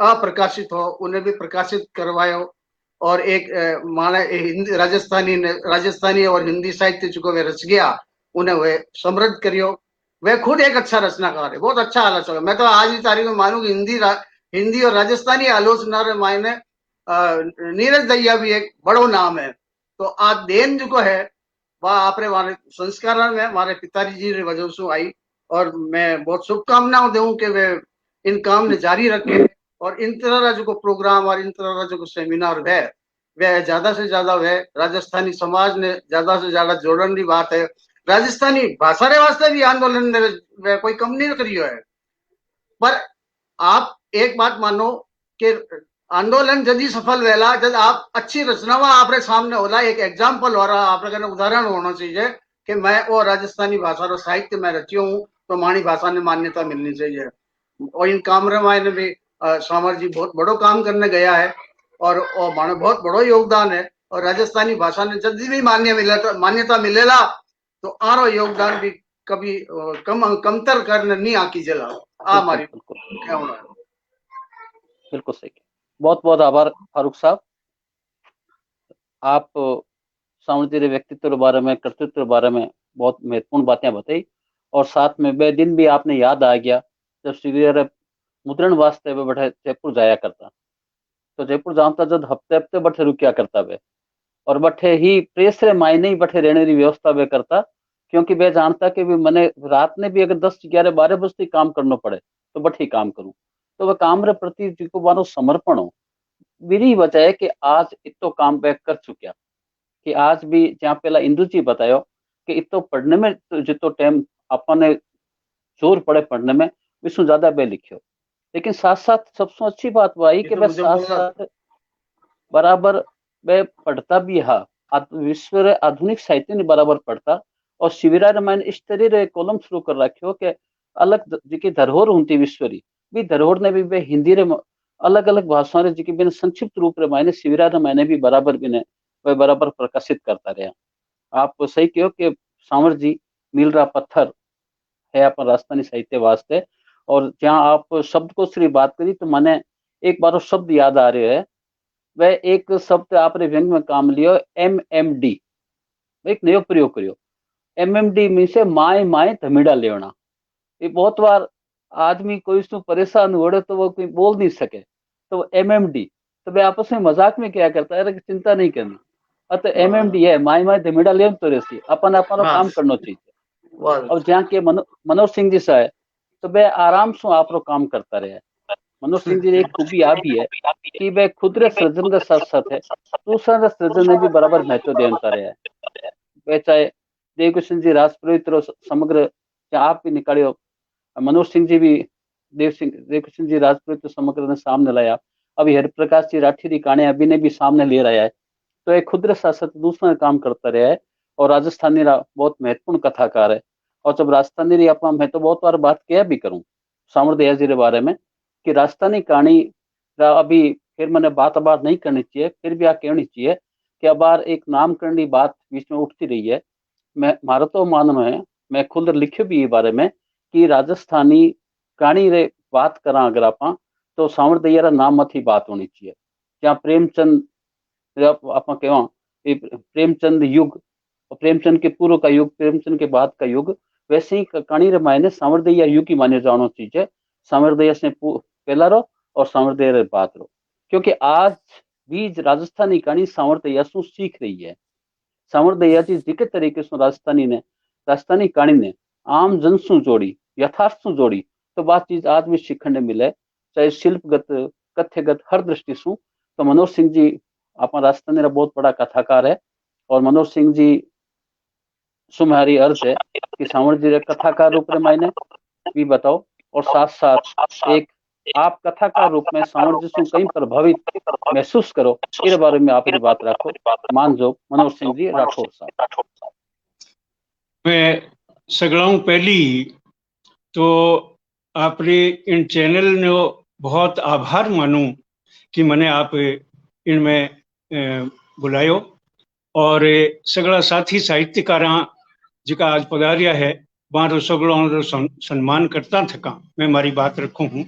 S3: अप्रकाशित हो उन्हें भी प्रकाशित करवायो और एक माने हिंदी राजस्थानी और हिंदी साहित्य जो वे रच गया उन्हें वे समृद्ध करियो। वे खुद एक अच्छा रचनाकार है, बहुत अच्छा आलोचक है। मैं तो आज की तारीख में मानू कि हिंदी और राजस्थानी आलोचना रे मायने नीरज दहिया भी एक बड़ो नाम है। तो आज देन जो है वह आपने हमारे संस्कार में हमारे पिताजी जी की वजह से आई और मैं बहुत शुभकामनाओं दूं कि वे इन काम ने जारी रखे और इन तरह जो प्रोग्राम और इन तरह जो सेमिनार है वे ज्यादा से ज्यादा वे राजस्थानी समाज ने ज्यादा से ज्यादा जोड़ने की बात है। राजस्थानी भाषा रे वास्ते भी आंदोलन ने कोई कम नहीं करियो है। पर आप एक बात मानो कि आंदोलन जल्दी सफल वेला जब आप अच्छी रचनावा आपरे सामने होला एक एग्जाम्पल हो रहा आपने उदाहरण होना चाहिए कि मैं वो राजस्थानी भाषा रो साहित्य में रची हूँ तो मानी भाषा ने मान्यता मिलनी चाहिए। और इन काम मायने भी सामर जी बहुत बड़ो काम करने गया है और माने बहुत बड़ो योगदान है। और राजस्थानी भाषा ने जल्दी भी मान्यता मिलेला तो आरो योगदान भी कभी कमतर करने नहीं आकी जला। आ मारी कहना है।
S1: बिल्कुल सही। बहुत बहुत आभार फारूक साहब। आप सामर जी के व्यक्तित्व के बारे में, कर्तृत्व के बारे में बहुत महत्वपूर्ण बातें बताई और साथ में बे दिन भी आपने याद आ गया जब श्री मुद्रण वास्ते वे बैठे जयपुर जाया करता, तो जयपुर जाता जब हफ्ते हफ्ते बैठे रुकिया करता वे और बैठे ही प्रेस रे मायने ही बैठे रहने की व्यवस्था वे करता, क्योंकि वे जानता कि भी मैंने रात ने भी अगर 10 11 12 बजे काम करना पड़े तो बैठे ही काम करूं। तो वह काम रे प्रति जिको मानो समर्पण हो मेरी वजह है कि आज इतो काम वे कर चुकिया कि आज भी जहाँ पहला इंदु जी बतायो कि इतो पढ़ने में तो जितो टाइम अपने जोर पड़े पढ़ने में विष्णु ज्यादा बे लिखियो, लेकिन साथ साथ सबसे अच्छी बात वह आई कि वह साथ साथ बराबर वह पढ़ता भी हा विश्व रे आधुनिक साहित्य ने बराबर पढ़ता और शिविरा रामायण इस तरह रे कॉलम शुरू कर रखियो कि अलग जी धरोहर होती विश्व री भी धरोहर ने भी वे हिंदी रे अलग अलग भाषाओं रे जी बिन संक्षिप्त रूप रे मायने शिविरा रामायण भी बराबर बिने वह बराबर प्रकाशित करता रहा। आप सही कहो कि सावर जी मील रा पत्थर है अपन राजस्थानी साहित्य वास्ते। और जहाँ आप शब्द को श्री बात करी तो मैंने एक बार शब्द याद आ रहे है, वह एक शब्द आपने व्यंग में काम लियो MMD, एक नयो प्रयोग करियो। MMD मीन से माए माए धमीड़ा लेना। ये बहुत बार आदमी कोई उसको परेशान हो तो वो कोई बोल नहीं सके तो MMD तो वे आपस में मजाक में क्या करता है, चिंता नहीं करनी अतः MMD है माए माए धमीड़ा ले तो रेसी अपन अपन काम करना चाहिए। और जहाँ के मनोज सिंह जी सा है तो वे आराम से आप काम करता रहे। मनोज सिंह जी ने एक खूबी आ भी है कि वे खुद रे सृजन के साथ साथ है दूसरा सृजन ने भी बराबर महत्व देता रहे है। वे चाहे देवकृष्ण जी राजपुरोहित समग्र आप भी निकालियो, मनोज सिंह जी भी देवकृष्ण जी राजपुरोहित समग्र ने सामने लाया, अभी हरिप्रकाश जी राठी की कहानी अभी ने भी सामने ले रहा है। तो एक खुद रे साथ साथ दूसरा काम करता रहा है और राजस्थानी रा बहुत महत्वपूर्ण कथाकार है। और जब राजस्थानी आप मैं तो बहुत बार बात किया भी करूं सामर दयाल जी के बारे में कि राजस्थानी कहानी अभी फिर मैंने बात नहीं करनी चाहिए, फिर भी आ कहनी चाहिए कि अब बार एक नामकरण की बात बीच में उठती रही है। मैं मारा तो मानना है, मैं खुद लिखियो भी बारे में कि राजस्थानी कहानी रे बात करा अगर आप तो सामर दयाल नाम मत ही बात होनी चाहिए। जहाँ प्रेमचंद आप कह प्रेमचंद युग, प्रेमचंद के पूर्व का युग, प्रेमचंद के बाद का युग, वैसे ही कहानी रे मायने सामर दयाल युग ही माने जानो चाहिए। सामर दयाल से पहला रो और सामर दयाल बाद रो, क्योंकि आज भी राजस्थानी कहानी सामर दयाल से सीख रही है। सामर दयाल जी जिस तरीके से राजस्थानी कहानी ने आम जन सु जोड़ी, यथार्थ सु जोड़ी, तो बात चीज आज भी सीखने मिले, चाहे शिल्पगत कथ्यगत हर दृष्टि से। तो मनोज सिंह जी अपना राजस्थानी बहुत बड़ा कथाकार है और मनोज सिंह जी सुम्हारी अर्ज है कि सामर जी कथाकार रूप में मायने भी बताओ और साथ साथ एक आप कथाकार रूप में सामर जी से कहीं प्रभावित महसूस करो, इस बारे में आप बात रखो। मान जो मनोज सिंह जी राठौर साहब।
S4: मैं सगलाऊं पहली तो आपने इन चैनल ने बहुत आभार मानूं कि मैंने आप इनमें बुलायो और सगला साथी साहित्यकारा जिका आज पधारिया है बारो सगलों सम्मान करता थका। मैं मारी बात रखूं हूं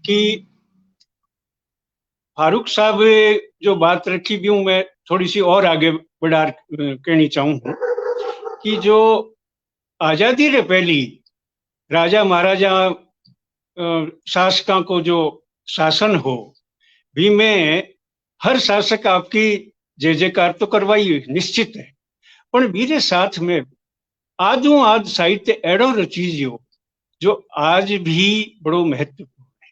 S4: कि फारूक साहब जो बात रखी भी हूं मैं थोड़ी सी और आगे बढ़ा कहनी चाहूँ हूं कि जो आजादी रे पहली राजा महाराजा शासकों को जो शासन हो भी में हर शासक आपकी जय जयकार तो करवाई निश्चित है, पर मेरे साथ में आदो आज साहित्य एड़ो रचीजियो जो आज भी बड़ो महत्वपूर्ण है।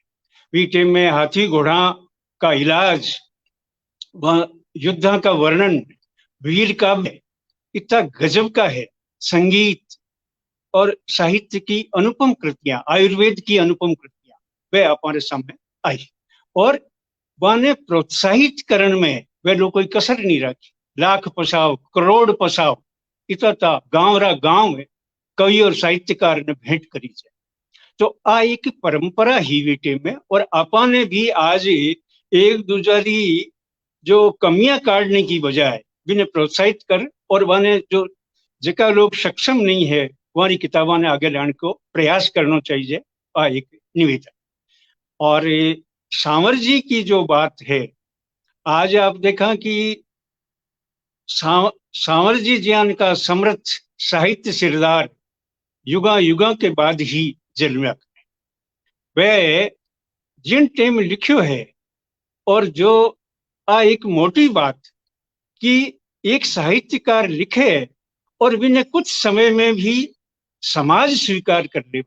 S4: वीटे में हाथी घोड़ा का इलाज, वह युद्ध का वर्णन, वीर का इतना गजब का है, संगीत और साहित्य की अनुपम कृतियां, आयुर्वेद की अनुपम कृतियां वे हमारे सामने आई और वह प्रोत्साहित करण में वे लोग कोई कसर नहीं रखी। लाख पसाओ करोड़ पसाओ इतना गांव रा गांव में कवि और साहित्यकार ने भेंट करी है। तो आ एक परंपरा ही वीटे में, और आपा ने भी आज एक दूसरी जो कमियां काटने की बजाय बिने प्रोत्साहित कर और वाने जो जका लोग सक्षम नहीं है वारी किताबा ने आगे लाने को प्रयास करना चाहिए। आ एक निवेदन। और सांवर जी की जो बात है, आज आप देखा कि सांवर जी ज्ञान का समृद्ध साहित्य सिरदार युगा युगा के बाद ही जन्मा। वह जिन टेम लिखियो है, और जो आ एक मोटी बात कि एक साहित्यकार लिखे और बिना कुछ समय में भी समाज स्वीकार कर ले,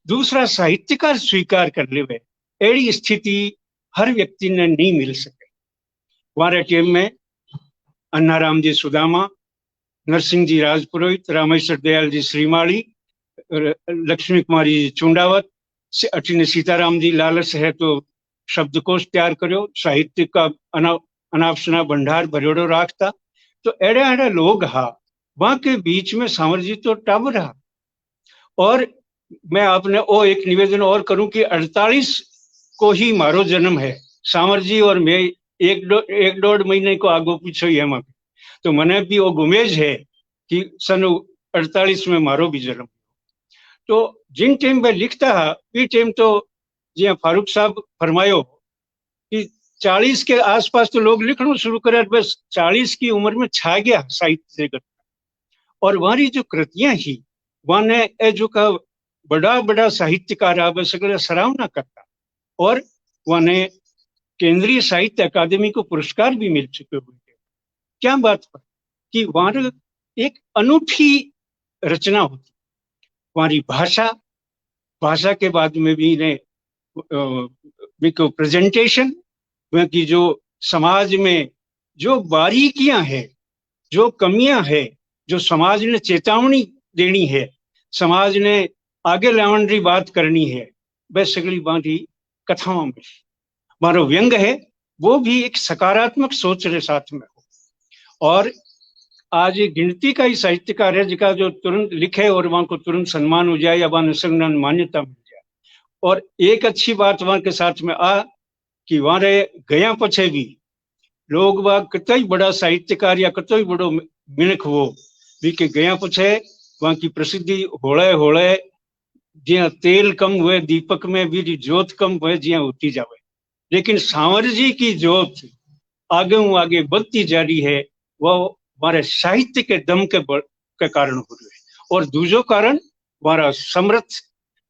S4: दूसरा साहित्यकार स्वीकार कर ले, ऐसी स्थिति हर व्यक्ति ने नहीं मिल सके। हमारे टेम में अन्नाराम जी सुदामा, नरसिंह जी राजपुरोहित, रामेश्वर दयाल जी श्रीमाली, लक्ष्मी कुमारी जी चुंडावत, अठीने सीताराम जी लालच है तो शब्दकोश तैयार करो, साहित्य का अनापशना भंडार भरेड़ो राखता। तो एड़े एड़े लोग हा, वहां के बीच में सांवर जी तो टब रहा। और मैं आपने ओ एक निवेदन और करूं कि 48 को ही मारो जन्म है। सांवर जी और मैं एक डेढ़ महीने को आगो पीछो ही है। तो मने भी वो गुमेज है कि सन 48 में मारो भी जन्म। तो जिन टाइम में लिखता है वी टाइम तो जी फारूक साहब फरमायो कि 40 के आसपास तो लोग लिखना शुरू करे, बस 40 की उम्र में छा गया साहित्य जगत। और वहां जो कृतियां ही वहां जो का बड़ा बड़ा साहित्यकार आवे सगले सराहना करता, और वहां केंद्रीय साहित्य अकादमी को पुरस्कार भी मिल चुके हुए। क्या बात पर कि वहां एक अनूठी रचना होती, हमारी भाषा के बाद में भी ने प्रेजेंटेशन की जो समाज में जो बारीकियां है, जो कमियां है, जो समाज ने चेतावनी देनी है, समाज ने आगे लाने की बात करनी है, वह सगली बारी कथाओं में मारो व्यंग है, वो भी एक सकारात्मक सोच के साथ में हो। और आज गिनती का ही साहित्यकार है जिसका जो तुरंत लिखे और वहां को तुरंत सम्मान हो जाए या वहां संज्ञान मान्यता मिल जाए। और एक अच्छी बात वहां के साथ में आ कि वहां गया पछे भी लोग वह कतई बड़ा साहित्यकार या कतई बड़ो मिनख वो भी के गया पछे वहां की प्रसिद्धि होले होले जिया तेल कम हुए दीपक में भी जोत कम हुए जिया होती जावे। लेकिन सांवर जी की जोत आगे बढ़ती जा रही है, वह हमारे साहित्य के दम के कारण हो रहे हैं। और दूसरो कारण हमारा समृद्ध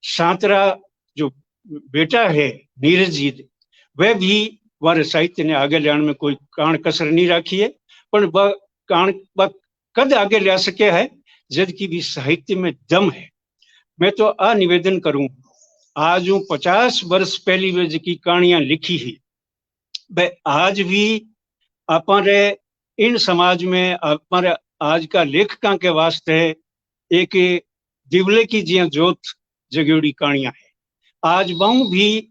S4: शांतरा जो बेटा है नीरज जी, वह भी हमारे साहित्य ने आगे लाने में कोई कान कसर नहीं रखी है। पर वह कद आगे ला सके है जबकि भी साहित्य में दम है। मैं तो आ निवेदन करूं, आज हूँ 50 वर्ष पहली वे जी कहानियां लिखी ही, वह आज भी हमारे इन समाज में हमारे आज का लेखकों के वास्ते एक दिवले की जिया जोत जगेड़ी कहानियां है। आज बहु भी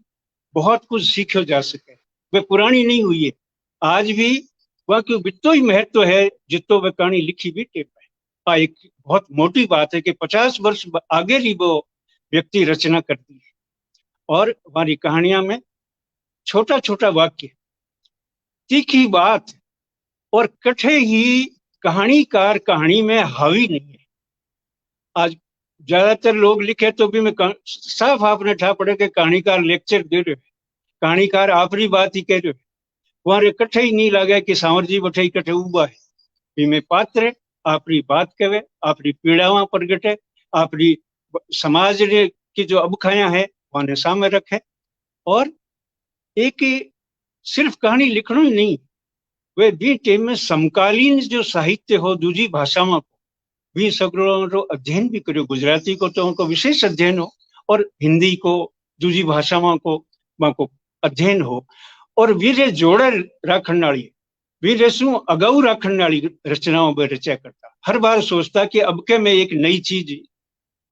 S4: बहुत कुछ सीखो जा सके, वे पुरानी नहीं हुई है। आज भी वह क्यों बितो ही महत्व है जितो वह कहानी लिखी भी टेप है। एक बहुत मोटी बात है कि 50 वर्ष आगे ही वो व्यक्ति रचना करती है। और हमारी कहानियां में छोटा छोटा वाक्य, तीखी बात और कठे ही कहानीकार कहानी में हावी नहीं है। आज ज्यादातर लोग लिखे तो भी मैं साफ आपने ठा पड़े कि कहानीकार लेक्चर दे रहे, कहानीकार आपरी बात ही कह रहे, वहां कठे ही नहीं लगे कि सांवर जी बठे ही कठे उबा है। बीमे पात्र आपरी बात कहे, आपरी पीड़ावा प्रगटे, आपरी समाज की जो अबखाया है वहां सामने रखे। और एक सिर्फ कहानी लिखना ही नहीं, वे भी टेम में समकालीन जो साहित्य हो दूसरी भाषा में भी सगरो अध्ययन भी करो। गुजराती को तो उनको विशेष अध्ययन हो, और हिंदी को दूसरी भाषा में को अध्ययन हो। और वीरे जोड़े राखण वाली, वीरे शू अगाऊ राखण वाली रचनाओं में रचा करता। हर बार सोचता कि अब के मैं एक नई चीज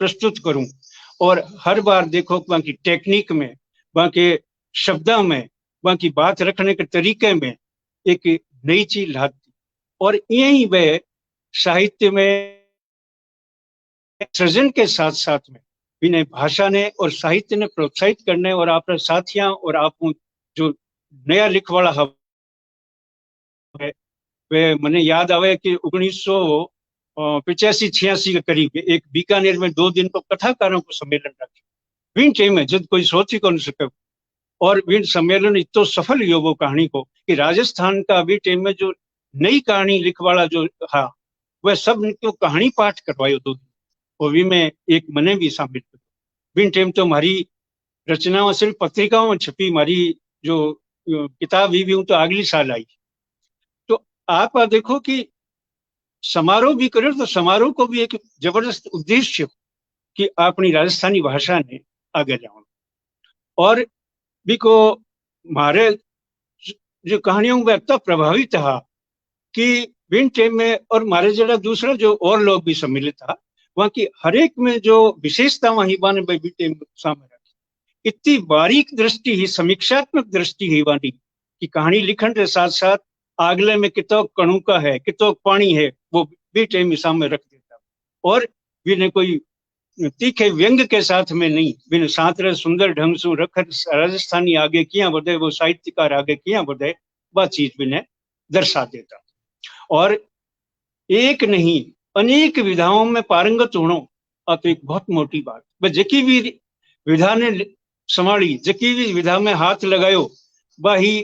S4: प्रस्तुत करूं, और हर बार देखो बाकी टेक्निक में, बाकी शब्दों में, बाकी बात रखने के तरीके में एक नई चीज लाती। और यही वे साहित्य में सृजन के साथ साथ में बिने भाषा ने और साहित्य ने प्रोत्साहित करने और आप साथियां और आप जो नया लिखवाड़ा है वे मने याद आवे कि 1985-86 के करीब एक बीकानेर में 2 दिन को कथाकारों को सम्मेलन रखे विन टाइम में जब कोई सोच ही कौन सके और विन सम्मेलन इतो सफल हुआ वो कहानी को कि राजस्थान का अभी टाइम में जो नई कहानी लिखवाड़ा जो हाँ वह सब को कहानी पाठ करवायो 2 दिन और वी में एक मने भी शामिल कर विन टाइम तो हमारी रचनाओं सिर्फ पत्रिकाओं में छपी हमारी जो किताब भी तो अगली साल आई। तो आप देखो कि समारोह भी करो तो समारोह को भी एक जबरदस्त उद्देश्य कि अपनी राजस्थानी भाषा ने आगे जाओ और भी को मारे जो कहानियों में इतना प्रभावित था कि विन टाइम में और मारे जरा दूसरा जो और लोग भी सम्मिलित था वहां की हर एक में जो विशेषता वही बाने विन टाइम सामने रखी इतनी बारीक दृष्टि ही समीक्षात्मक दृष्टि ही वानी कि कहानी लिखन के साथ साथ आगले में कितो कणु का है कितो पानी है वो भी टाइम सामने रख देता और बिने कोई तीखे व्यंग के साथ में नहीं बिन सातरे सुंदर ढंग से रख राजस्थानी आगे किया बढ़े वो साहित्यकार आगे किया बढ़े वह चीज बिने दर्शा देता और एक नहीं अनेक विधाओं में पारंगत होना तो एक बहुत मोटी बात वह जकी भी विधा ने संभाली जकी भी विधा में हाथ लगायो वही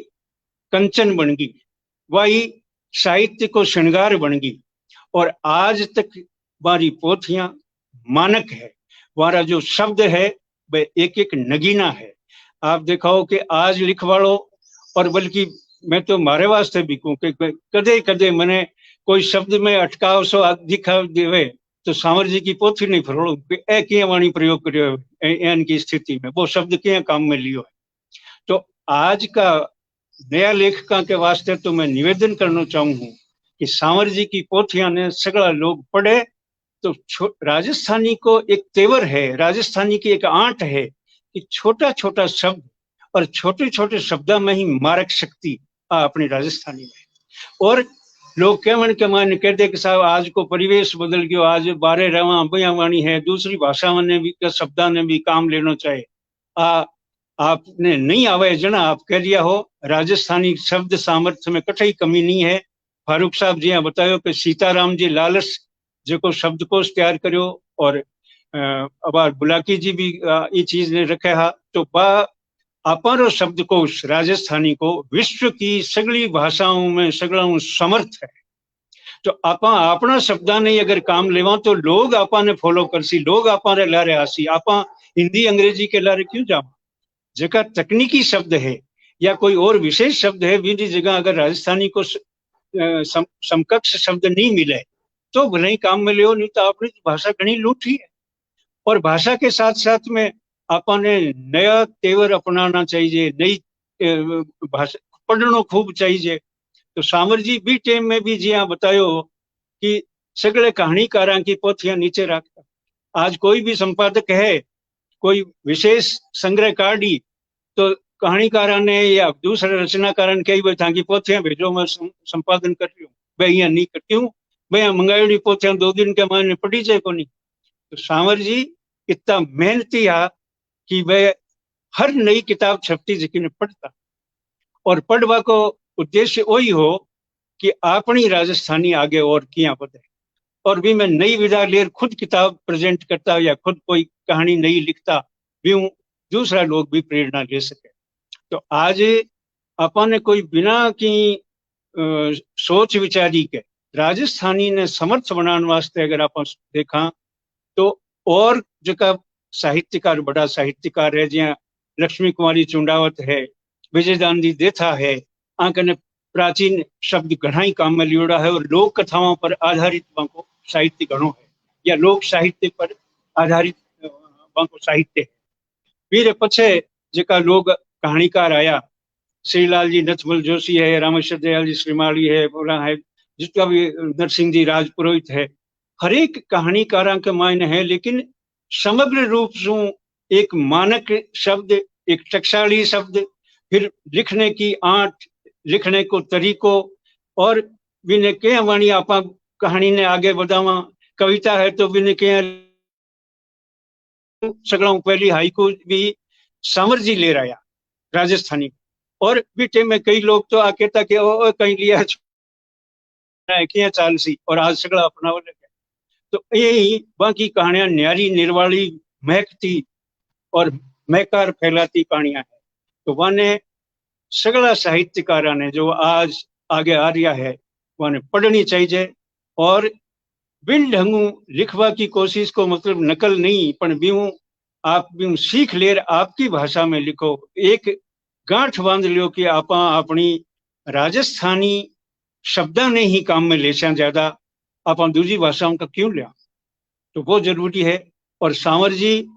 S4: कंचन बन गई वही साहित्य को श्रृंगार बन गई और आज तक हमारी पोथियां मानक है हमारा जो शब्द है वह एक एक नगीना है। आप दिखाओ कि आज लिखवाड़ो और बल्कि मैं तो मारे वास्ते भी कहूँ कि कदे कदे मैंने कोई शब्द में अटकाव सो दिखा देवे तो सांवर जी की पोथी नहीं फरोड़ो ए किया वाणी प्रयोग करियो एन की स्थिति में वो शब्द क्या काम में लियो है। तो आज का नया लेखका के वास्ते तो मैं निवेदन करना चाहूँ कि सांवर जी की पोथियां ने सगला लोग पढ़े तो राजस्थानी को एक तेवर है राजस्थानी की एक आंट है कि छोटा छोटा शब्द और छोटे छोटे शब्द में ही मारक शक्ति अपनी राजस्थानी में और लोग कहवन के मान कहते कि साहब आज को परिवेश बदल गयो आज 12 रवा बया वाणी है दूसरी भाषा ने भी शब्दा ने भी काम लेना चाहे आपने नहीं आवे जना आप कह दिया हो राजस्थानी शब्द सामर्थ्य में कठई कमी नहीं है। फारूक साहब जी बतायो कि सीताराम जी लालस जो शब्दकोश तैयार करो और अब बुलाकी जी भी ये चीज ने रखे हा तो अपारो शब्दकोश राजस्थानी को विश्व की सगली भाषाओं में सगला समर्थ है। तो आपा अपना शब्दा ने अगर काम लेवा तो लोग आपा ने फॉलो करसी लोग आपा रे लारे आसी आपा हिंदी अंग्रेजी के लारे क्यों जावा जगह तकनीकी शब्द है या कोई और विशेष शब्द है बिनी जगह अगर राजस्थानी को समकक्ष शब्द नहीं मिले तो भले ही काम में लियो नहीं तो आपने भाषा घनी लूटी है और भाषा के साथ साथ में आपने नया तेवर अपनाना चाहिए नई भाषा पढ़ना खूब चाहिए। तो सांवर जी भी टाइम में भी जी बतायो कि सगले कहानीकारा की पोथियां नीचे रखता आज कोई भी संपादक है कोई विशेष संग्रह काढ़ी तो कहानीकारा ने या दूसरे रचनाकारा ने कई बैठा की पोथियां भेजो मैं संपादन कर रही हूँ मैं यहाँ नहीं करती हूँ मैं मंगाई पोथियां 2 दिन के मायने पढ़ी जाए को नहीं। तो सांवर जी इतना मेहनती है कि वह हर नई किताब छपती जिकी ने पढ़ता और पढ़वा को उद्देश्य वही हो कि अपनी राजस्थानी आगे और किया बढ़े और भी मैं नई विधा लेर खुद किताब प्रेजेंट करता या खुद कोई कहानी नई लिखता भी दूसरा लोग भी प्रेरणा ले सके। तो आज अपन कोई बिना की सोच विचारी के राजस्थानी ने समर्थ बनाने वास्ते अगर आप देखा तो और जो साहित्यकार बड़ा साहित्यकार है जिया लक्ष्मी कुमारी चुंडावत है विजयदानजी देथा है आंकने प्राचीन शब्द घना ही काम में लियोड़ा है और लोक कथाओं पर आधारित बांको साहित्य घणो है या लोक साहित्य पर आधारित बांको साहित्य है। फिर पछे जेका लोग कहानीकार आया श्रीलाल जी नथमल जोशी है रामेश्वर दयाल जी श्रीमाली है बोला है जिसका भी नरसिंह जी राजपुरोहित है हर एक कहानीकारा के मायने है लेकिन समग्र रूप से एक मानक शब्द एक टकसाली शब्द फिर लिखने की आंट लिखने को तरीको और बिने के वाणी आपा कहानी ने आगे बढ़ावा कविता है तो बिने के सगळों पहली हाईको भी सांवर जी ले रहा राजस्थानी। और बीटे में कई लोग तो आ कहता कि ओ कहीं लिया क्या चाल सी और आज सगड़ा अपना लगे। तो यही बाकी कहानियां न्यारी निर्वाणी महकती और महकार फैलाती कहानियां है। तो वाने सगला साहित्यकारा ने जो आज आगे आ रहा है वाने पढ़नी चाहिए और बिन ढंगू लिखवा की कोशिश को मतलब नकल नहीं पण बीऊ आप बीऊ सीख लेर आपकी भाषा में लिखो। एक गांठ बांध लियो कि आप अपनी राजस्थानी शब्दा ने ही काम में ले ज्यादा आप दूसरी भाषाओं का क्यों लिया। तो वो जरूरी है। और सांवर जी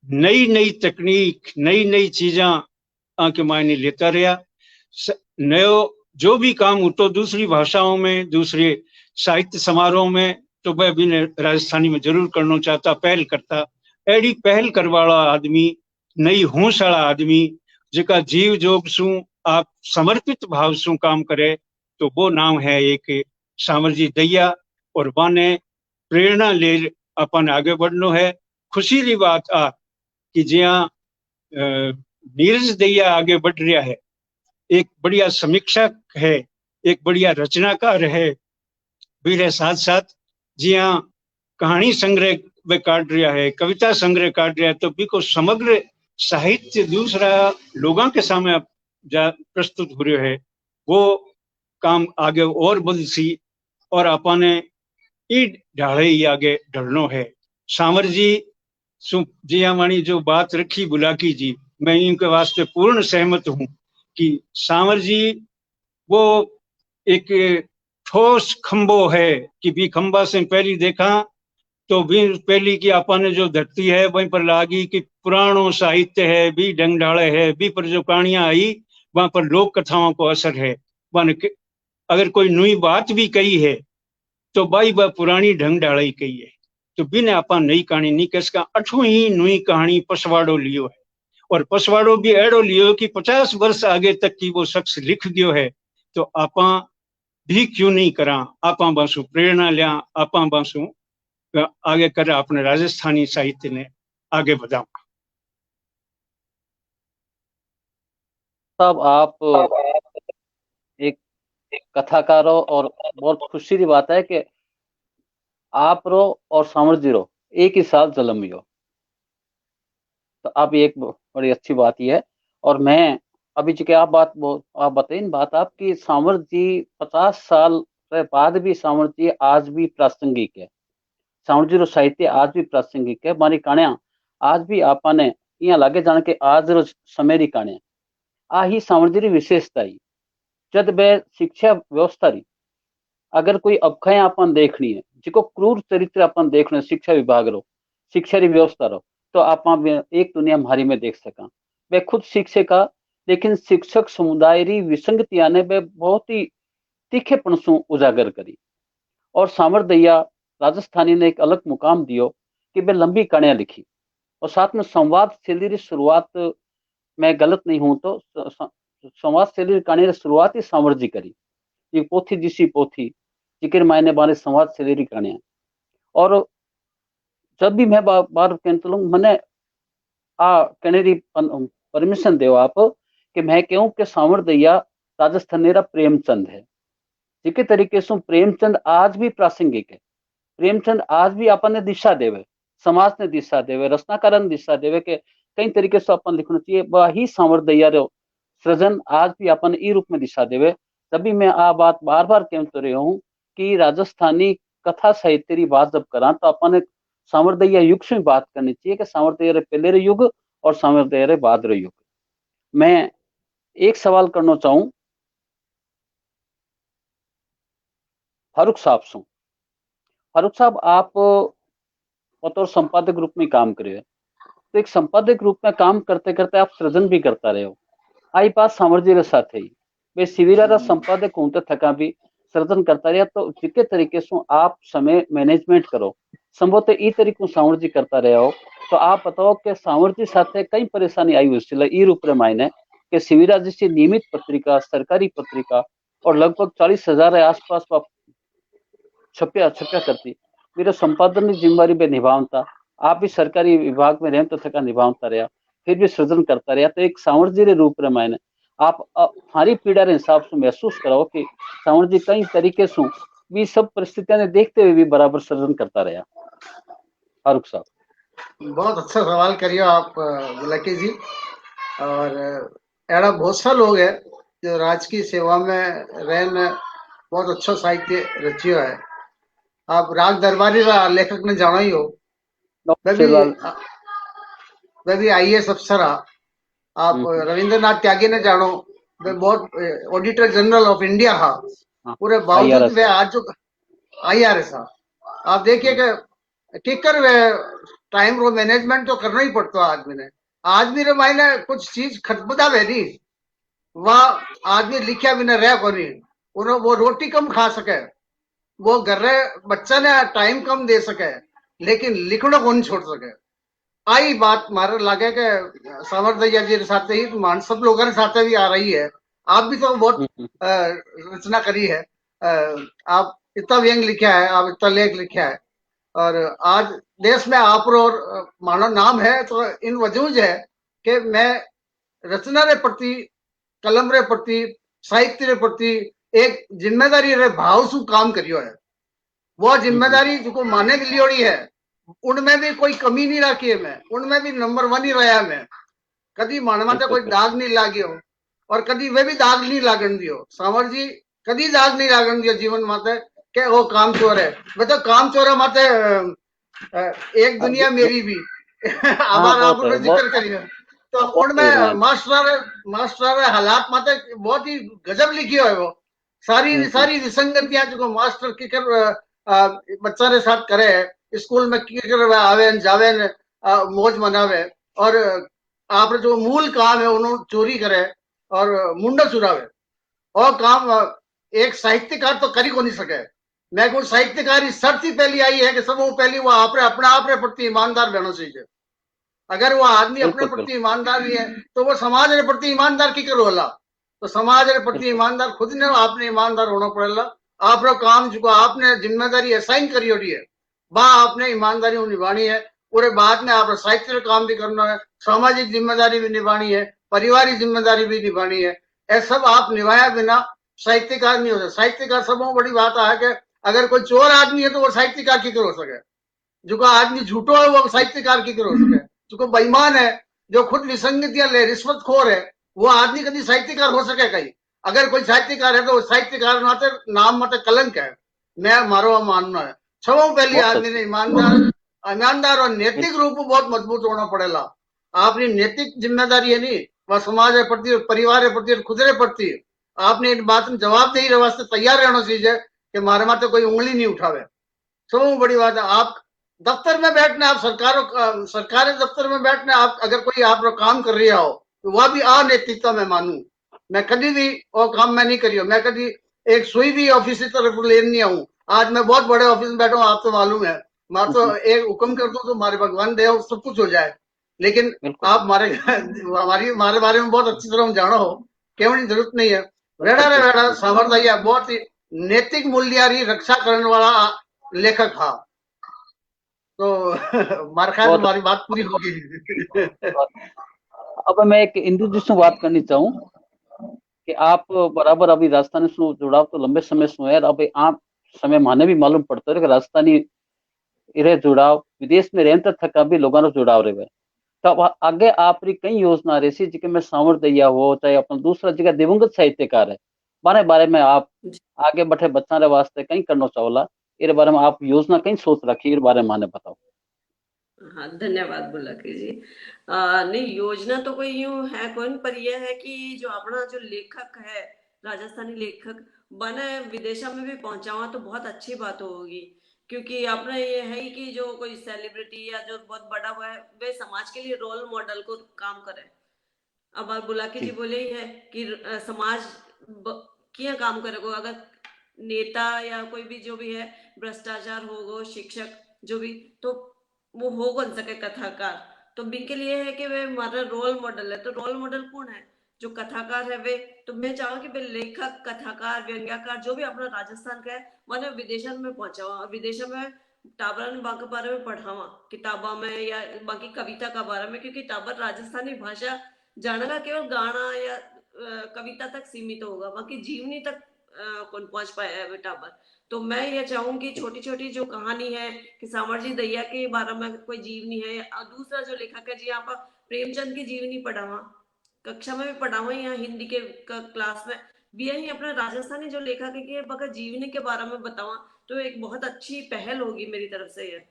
S4: नई नई तकनीक नई नई चीजा आके मायने लेता रहा। नयो जो भी काम हो तो दूसरी भाषाओं में दूसरे साहित्य समारोह में तो वह भी राजस्थानी में जरूर करना चाहता पहल करता। एडी पहल करवाला आदमी नई होश वाला आदमी जिका जीव जोग सु आप समर्पित भाव सु काम करे तो वो नाम है एक सांवर जी दहिया। और वाने प्रेरणा ले अपन आगे बढ़नो है। खुशी की बात आ कि जिया नीरज दहिया आगे बढ़ रहा है, एक बढ़िया समीक्षक है, एक बढ़िया रचनाकार है, मेरे साथ साथ जिया कहानी संग्रह में काट रहा है, कविता संग्रह काट रहा है। तो भी को समग्र साहित्य दूसरा लोगों के सामने प्रस्तुत हो रहा है। वो काम आगे और बढ़ सी और अपने ई ढाले ही आगे ढलनो है। सांवर जी जिया वाणी जो बात रखी बुलाकी जी, मैं इनके वास्ते पूर्ण सहमत हूँ कि सांवर जी वो एक ठोस खंबो है कि भी खंबा से पहली देखा तो भी पहली की आपने जो धरती है वहीं पर लागी कि पुराणों साहित्य है भी ढंग ढाले है भी पर जो कहानियां आई वहां पर लोक कथाओं को असर है। अगर कोई नई बात भी कही है तो भाई वह पुरानी ढंग ढाला ही कही है। तो बिन आप नई कहानी नहीं कह सका। अठों ही नई कहानी पसवाड़ो लियो है और पसवाड़ो भी एड़ो लियो कि 50 वर्ष आगे तक की वो शख्स लिख दियो है। तो आप भी क्यों नहीं करा, आप बासु प्रेरणा लिया, आप बासु आगे कर अपने राजस्थानी साहित्य ने आगे बढ़ाओ।
S1: साहब आप एक कथाकार हो और बहुत खुशी की बात है कि आप रो और सांवर जी रो एक ही साल जन्म हो। तो आप एक बड़ी अच्छी बात ही है। और मैं अभी जो कि आप बताइए बात आपकी सांवर जी 50 साल के बाद भी सांवर जी आज भी प्रासंगिक है। सांवर जी रो साहित्य आज भी प्रासंगिक है। मारी कहानियां आज भी आपने यहाँ लागे जाने के आज रो समय री कहानियां आ ही सांवर जी री विशेषता ही। जब वे शिक्षा व्यवस्था री अगर कोई अवखय अपन देखनी है जिको क्रूर चरित्र अपन देखना शिक्षा विभाग रो शिक्षा री व्यवस्था रो तो आप एक दुनिया मारी में देख सका। वे खुद शिक्षक का लेकिन शिक्षक समुदाय री विसंगतियां ने वे बहुत ही तीखेपन से उजागर करी। और सांवर दहिया राजस्थानी ने एक अलग मुकाम दियो कि वे लंबी कहानियां लिखी और साथ में संवाद शैली की शुरुआत, मैं गलत नहीं हूं तो संवाद शैली की कहानी की शुरुआत ही सांवर जी करी। ये पोथी जिसी पोथी जिक्र मायने बारे संवाद शैली की कहानियां। और जब भी मैं बार कहता हूँ मैंने कहने की परमिशन दो आप कि मैं कहूँ कि सांवर दहिया राजस्थानी रा प्रेमचंद है। जिके तरीके से प्रेमचंद आज भी प्रासंगिक है। प्रेमचंद आज भी अपन दिशा देवे, समाज ने दिशा देवे, रचनाकार ने दिशा देवे के कई तरीके से अपन लिखना चाहिए। वही सांवर दहिया रो सृजन आज भी अपन ई रूप में दिशा देवे। तभी मैं आ बात बार बार कहते रही हूँ कि राजस्थानी कथा साहित्य की बात जब करा तो अपन सांवर दहिया युग से बात करनी चाहिए कि सांवर दहिया पहले रे युग और सांवर दहिया बाद रे युग। मैं एक सवाल करना चाहूं फारूक साहब से। फारूक साहब आप बतौर संपादक रूप में काम करे तो एक संपादक रूप में काम करते करते आप सृजन भी करता रहे हो। आई बात सांवर जी के साथ है वे शिविरा संपादक हूं तो थका भी सृजन करता रहा। तो जितने तरीके से आप समय मैनेजमेंट करो संभवतः ई तरीके सांवर जी करता रहे हो। तो आप बताओ कि सांवर जी साथ कई परेशानी आई हुई ई रूप मायने कि शिविरा जैसी नियमित पत्रिका, सरकारी पत्रिका और लगभग 40,000 आसपास छप्या करती मेरे संपादन की जिम्मेवारी पे निभावता आप भी सरकारी विभाग में रहन तो थका निभावता रहा, फिर भी सृजन करता रहा, तो एक सांवर जी रे रूप रे मायने आप थारी पीड़ा रे हिसाब से महसूस कराओ कि सांवर जी कई तरीके से भी सब परिस्थितियां ने देखते हुए भी बराबर सृजन करता रहा। फारूक साहब,
S3: बहुत अच्छा सवाल करियो आप बुलाकी जी। और एड़ा बहुत सा लोग है जो राजकीय सेवा में रहने बहुत अच्छा साहित्य रचियो है। आप राग दरबारी रा लेखक ने जाना ही हो।
S1: डॉक्टर
S3: वह भी
S1: शिवलाल,
S3: वह भी IAS अफसर आ। आप रविंद्रनाथ त्यागी ने जानो, वे बहुत ऑडिटर जनरल ऑफ इंडिया हा।
S1: हाँ,
S3: पूरे बावजूद
S1: IRS,
S3: वे आज जो IRS हा, आप देखिए कि टिकर वे टाइम रो मैनेजमेंट तो करना ही पड़ता है आदमी ने। आदमी रे मायने कुछ चीज खटपटा वे नहीं, वह आदमी लिखा बिना रह को नहीं। उन्हें वो रोटी कम खा सके, वो घर रे बच्चा ने टाइम कम दे सके, लेकिन लिखना को नहीं छोड़ सके। आई बात मारे लगे के सामर्थ्य जी साथ ही मान सब लोगों के साथ भी आ रही है। आप भी तो बहुत रचना करी है। आप इतना व्यंग लिखा है, आप इतना लेख लिखा है, और आज देश में आप और मानो नाम है तो इन वजूज है कि मैं रचना रे प्रति, कलम रे प्रति, साहित्य रे प्रति एक जिम्मेदारी रे भाव सु काम करियो है। वो जिम्मेदारी जो माने के लियोड़ी है, उनमें भी कोई कमी नहीं रखी है। मैं उनमें भी नंबर 1 ही रहा। मैं कभी मन माते कोई दाग नहीं लाग्यो, और कभी वे भी दाग नहीं लागन दियो। सांवर जी कभी दाग नहीं लागन दियो जीवन माते के वो काम चोर है। वे तो काम चोर माते एक दुनिया मेरी भी
S1: हाँ,
S3: आबार आप जिक्र करिए। तो उनमें मास्टर हालात माते बहुत ही गजब लिखी है। वो सारी विसंगतियां जो मास्टर की कर बच्चा रे साथ करे, स्कूल में की कर आवे जावे मौज मनावे, और आप जो मूल काम है उन्होंने चोरी करे और मुंडा चुरावे। और काम एक साहित्यकार तो करी को नहीं सके। मैं को साहित्यकार शर्त ही पहली आई है कि सब पहली वो अपने आप प्रति ईमानदार रहना चाहिए। अगर वो आदमी अपने प्रति ईमानदार नहीं है तो वो समाज के प्रति ईमानदार की करो होला। तो समाज के प्रति ईमानदार खुद ने आपने ईमानदार होना पड़ेगा। आप काम जो आपने जिम्मेदारी असाइन करी होती है, वह आपने ईमानदारी निभानी है। पूरे बाद में आप साहित्य काम भी करना है, सामाजिक जिम्मेदारी भी निभानी है, पारिवारिक जिम्मेदारी भी निभानी है। ये सब आप निभाया बिना साहित्यकार नहीं होता। साहित्यकार सबों बड़ी बात है कि अगर कोई चोर आदमी है तो वो साहित्यकार की हो सके, जो आदमी झूठो है वो साहित्यकार की हो सके, जो बेईमान है, जो खुद विसंगतियां ले, रिश्वतखोर है, वो आदमी कभी साहित्यकार हो सके कहीं। अगर कोई साहित्यकार है तो साहित्यकार माते नाम माते कलंक है। मैं मारो मानना है। छवो पहली आदमी ने ईमानदार और नैतिक रूप में बहुत मजबूत होना पड़ेगा। आपने नैतिक जिम्मेदारी है नहीं, वह समाज के प्रति, परिवार के प्रति, खुद के प्रति आपने इन बात में जवाबदेही वास्ते तैयार रहना चाहिए कि मारे माते कोई उंगली नहीं उठावे। सबसे बड़ी बात है, आप दफ्तर में बैठने, आप सरकारी दफ्तर में बैठने, आप अगर कोई आप काम कर रही हो तो वह भी अनैतिकता में मानू। मैं कभी भी वो काम मैं नहीं करियो। मैं कभी एक सुई भी ऑफिस की तरफ ले नहीं आऊं। आज मैं बहुत बड़े ऑफिस में बैठा हूँ, आप तो मालूम है। मैं तो एक हुक्म कर दूं तो मारे भगवान दे सब कुछ हो जाए। लेकिन आप हमारे बारे में बहुत अच्छी तरह जानो हो, क्यों जरूरत नहीं है। वेड़ा रे वेड़ा सामर्थ्य बहुत ही नैतिक मूल्य रक्षा करने वाला लेखक था। तो मार खा तो हमारी बात पूरी होगी।
S1: अब मैं एक इंदु से बात करनी चाहूँ कि आप बराबर अभी राजस्थानी से जुड़ाव तो लंबे समय से है। अब आप समय माने भी मालूम पड़ता है कि राजस्थानी रे जुड़ाव विदेश में रहते थका भी लोगों का जुड़ाव रहे। तो आगे आप कई योजना रही जिसके में सांवर दैया हो, चाहे अपना दूसरा जगह दिवंगत साहित्यकार है, बारे में आप आगे बैठे बच्चा रे वास्ते कई करना चाहोला, इस बारे में आप योजना कई सोच रखी, इस बारे में माने बताओ।
S2: हाँ, धन्यवाद बुलाकी जी। नहीं, योजना तो कोई यूं है कौन, पर यह है कि जो अपना जो लेखक है, राजस्थानी लेखक बने विदेशा में भी पहुंचावा तो बहुत अच्छी बात होगी। क्योंकि अपना ये है ही कि जो कोई सेलिब्रिटी या जो बहुत बड़ा हुआ है वे समाज के लिए रोल मॉडल को काम करे। अब बुलाकी जी बोले ही है कि समाज क्या काम करेगो अगर नेता या कोई भी जो भी है भ्रष्टाचार होगो, शिक्षक जो भी, तो वो हो कौन सके कथाकार। तो बिनके लिए है कि वे हमारा रोल मॉडल है। तो रोल मॉडल कौन है? जो कथाकार है वे। तो मैं चाहूँ कि वे लेखक, कथाकार, व्यंग्यकार जो भी अपना राजस्थान का है मैंने विदेशों में पहुंचा हुआ, विदेशों में टाबर ने बाकी बारे में पढ़ावा किताबा में या बाकी कविता का बारे में, क्योंकि टाबर राजस्थानी भाषा जानना केवल गाना या कविता तक सीमित होगा, बाकी जीवनी तक कौन पहुंच पाया है टाबर। तो मैं ये चाहूंगी छोटी छोटी जो कहानी है कि सामरजी दैया के बारे में कोई जीवनी है, और दूसरा जो लेखक है जी आप प्रेमचंद की जीवनी पढ़ावा, कक्षा में भी पढ़ावा या हिंदी के क्लास में भी यही अपना राजस्थानी जो लेखक है कि बकर जीवनी के बारे में बतावा, तो एक बहुत अच्छी पहल होगी मेरी तरफ से ये।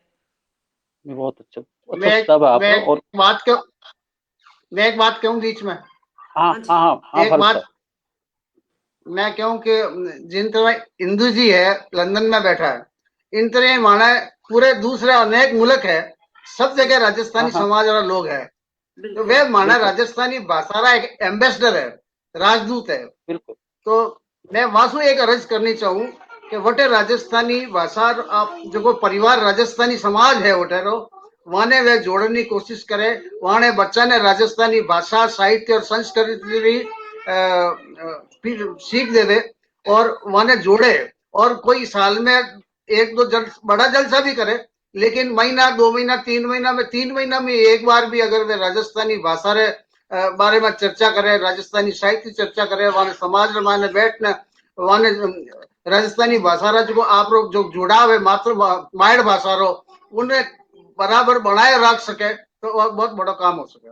S1: बहुत अच्छा
S3: मैं
S1: सुझाव है आपका।
S3: मैं
S1: और
S3: बात क्यों मैं एक बात कहूँ बीच में।
S1: हाँ
S2: हाँ जी।
S1: हाँ हाँ हाँ
S3: एक
S1: फारूक
S3: बात
S1: साहब,
S3: मैं कहूँ कि जिन तरह इंदु जी है लंदन में बैठा है, इन तरह माना पूरे दूसरे अनेक मुल्क है, सब जगह राजस्थानी
S1: हाँ
S3: समाज वाला लोग है, तो
S2: बिल्कुल
S3: वे माना
S1: बिल्कुल
S3: राजस्थानी भाषा का एक एम्बेसडर है, राजदूत है।
S1: बिल्कुल
S3: तो मैं वासु एक अर्ज करनी चाहूँ कि वटे राजस्थानी भाषा आप जो परिवार राजस्थानी समाज है वटेरो वाने वे जोड़ने की कोशिश करे, वाने बच्चा ने राजस्थानी भाषा साहित्य और संस्कृति भी सीख देवे और वाने जोड़े, और कोई साल में एक दो बड़ा जलसा भी करे, लेकिन महीना 2 महीना 3 महीना में 3 महीना में एक बार भी अगर वे राजस्थानी भाषा रे बारे में चर्चा करे, राजस्थानी साहित्य चर्चा करे, वहां समाज माने बैठने वहां राजस्थानी भाषा रा जो आप लोग जो जुड़ाव है मात्र मायड़ भाषा रो उन्हें बराबर बनाए रख सके तो बहुत बड़ा काम हो सके।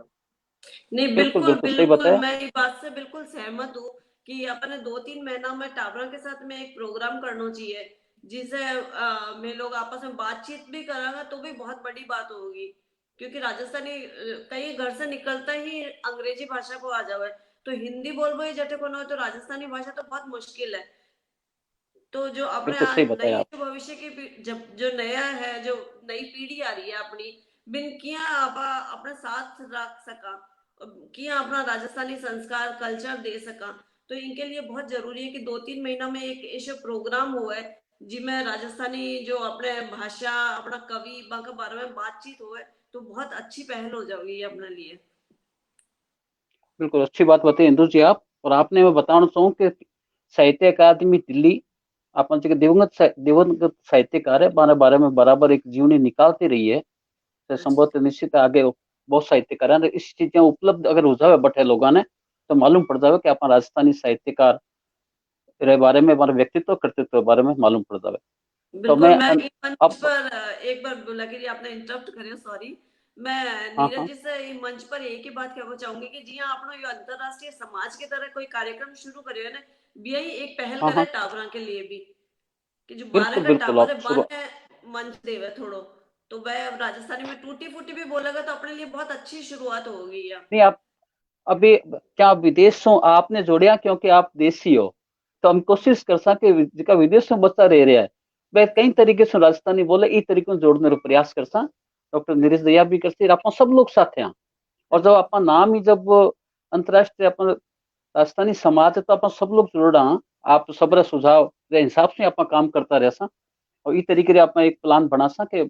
S2: नहीं,
S1: बिल्कुल
S2: बिल्कुल
S1: बिल्कुल सही
S2: बिल्कुल
S1: बताया।
S2: मैं इस बात से बिल्कुल सहमत हूँ कि अपने 2-3 महीना में टाबरा के साथ में एक प्रोग्राम करना चाहिए, जिसे में लोग आपस में बातचीत भी करांगा तो भी बहुत बड़ी बात होगी, क्योंकि राजस्थानी कई घर से निकलता ही अंग्रेजी भाषा को आ जावे, तो हिंदी बोल वही जटे को ना, तो राजस्थानी भाषा तो बहुत मुश्किल है। तो जो अपने
S1: बिल्कुल सही बताया
S2: नई
S1: आप।
S2: जो भविष्य की जब जो नया है, जो नई पीढ़ी आ रही है अपनी, बिन किया आपा अपने साथ रख सका, किया अपना राजस्थानी संस्कार कल्चर दे सका, तो इनके लिए बहुत जरूरी है कि 2-3 महीना में एक ऐसे प्रोग्राम हुआ है जिसमें राजस्थानी जो अपने भाषा अपना कवि के बारे में बातचीत हुए, तो बहुत अच्छी पहल हो जाएगी ये अपने लिए।
S1: बिल्कुल अच्छी बात बताई इंदु जी आप। और आपने मैं बताना चाहूँ कि साहित्य अकादमी दिल्ली अपन जी के दिवंगत साहित्यकार है बारे बारे में बराबर एक जीवनी निकालती रही है, तो संभवतः निश्चित आगे बहुत साहित्यकार हैं, इस चीजें उपलब्ध अगर हो जावे बठे लोगों ने तो मालूम पड़ जावे कि अपन राजस्थानी साहित्यकार रे बारे में हमारे व्यक्तित्व कर्तृत्व के बारे में मालूम पड़ जावे। तो
S2: बिल्कुल
S1: मैं
S2: मैं ये मंच
S1: अब
S2: पर एक बार बोला कि आपने इंटरप्ट करे, सॉरी। मैं
S1: हाँ
S2: नीरज
S1: हाँ
S2: जी से ये मंच पर एक ही बात कहना चाहूंगी कि जी हाँ अपना ये अंतरराष्ट्रीय समाज की तरह कोई कार्यक्रम शुरू करे है ना, भी यही एक पहल
S1: हाँ
S2: करे
S1: हाँ
S2: टावरा के लिए भी, कि जो बारह
S1: बिल्कुल
S2: का
S1: बिल्कुल
S2: टावर
S1: आप
S2: है
S1: शुरू।
S2: बन है मंच देवे थोड़ो, तो वह अब राजस्थानी में टूटी फूटी भी बोलेगा तो अपने लिए बहुत अच्छी शुरुआत होगी या।
S1: नहीं आप अभी क्या विदेशों आपने जोड़िया क्योंकि आप देसी हो, तो हम कोशिश कर सके जिका विदेश में बच्चा रह रहा है वह कई तरीके से राजस्थानी बोले ई तरीके से जोड़ने का प्रयास कर सा। डॉक्टर नीरज दया भी करते आप सब लोग साथ हैं। और जब अपना नाम ही जब अंतरराष्ट्रीय अपन राजस्थानी समाज है तो अपन सब लोग जुड़ रहा आप सब सुझाव के हिसाब से अपन काम करता रह सा। और ई तरीके आप एक प्लान बना सा कि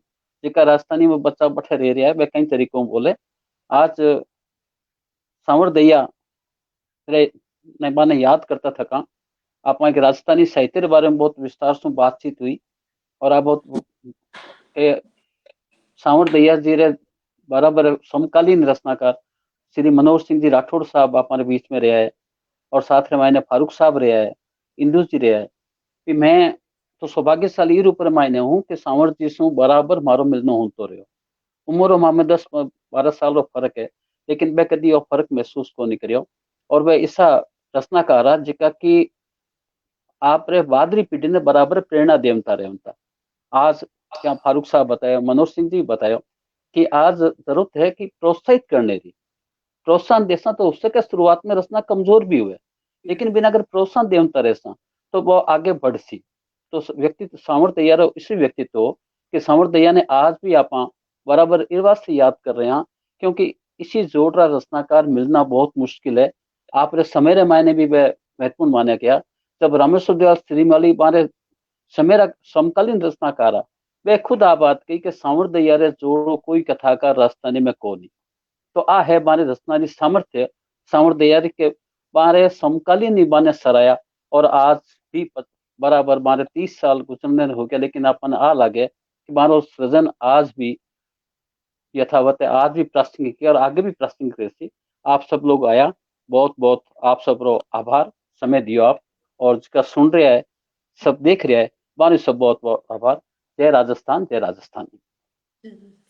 S1: जिका राजस्थानी में बच्चा बैठे रह रहा है वह कई तरीकों बोले। आज सांवर दैया रे मैंने याद करता था का आप वहाँ के राजस्थानी साहित्य के बारे में बहुत विस्तार से बातचीत हुई। और आप बहुत सांवर दैया जी रे बराबर समकालीन रचनाकार श्री मनोहर सिंह जी राठौड़ साहब हमारे बीच में रहा है, और साथ में मैंने फारूक साहब रहा है, इंदु जी रहा है। कि मैं तो सौभाग्यशाली रूप में मायने हूँ कि सांवर जी से बराबर मारो मिलना हो तो रहो। उम्र में 10-12 साल का फर्क है, लेकिन मैं कभी वो फर्क महसूस को नहीं करियो। और वह ऐसा रचनाकार है जिका की आप रे वादरी पीढ़ी ने बराबर प्रेरणा देवता रहे उनका। आज क्या फारूक साहब बताया, मनोज सिंह जी बताया कि आज जरूरत है कि प्रोत्साहित करने की, प्रोत्साहन देना तो उससे क्या शुरुआत में रचना कमजोर भी हुए, लेकिन बिना अगर प्रोत्साहन देवता रहसा तो वो आगे बढ़ सी। तो व्यक्तित्व सामर्थ्य तैयार हो इसी व्यक्तित्व हो कि सामर्थ्य दैया ने आज भी आप बराबर इस से याद कर रहे हैं, क्योंकि इसी जोड़रा रचनाकार मिलना बहुत मुश्किल है। आप रे समय रे मायने भी वह महत्वपूर्ण माना गया। जब रामेश्वर दयाल श्रीमाली मारे समय समकालीन रचनाकार वे खुद आ बात कही कि सांवर दैया रे जोड़ो कोई कथाकार राजस्थानी में को नहीं। तो आ है बाने रचनानी सामर्थ्य सांवर दैया के बारे समकालीन ही बाने सराया। और आज भी बराबर बारे 30 साल गुजरने हो गया, लेकिन अपन आ लगे कि कि मानव सृजन आज भी यथावत है, आज भी प्रासंगिक है और आगे भी प्रासंगिक रहती। आप सब लोग आया, बहुत बहुत आप सबरो आभार, समय दियो आप, और जिसका सुन रहा है, सब देख रहा है, बानी सब बहुत बहुत आभार। जय राजस्थान, जय राजस्थान।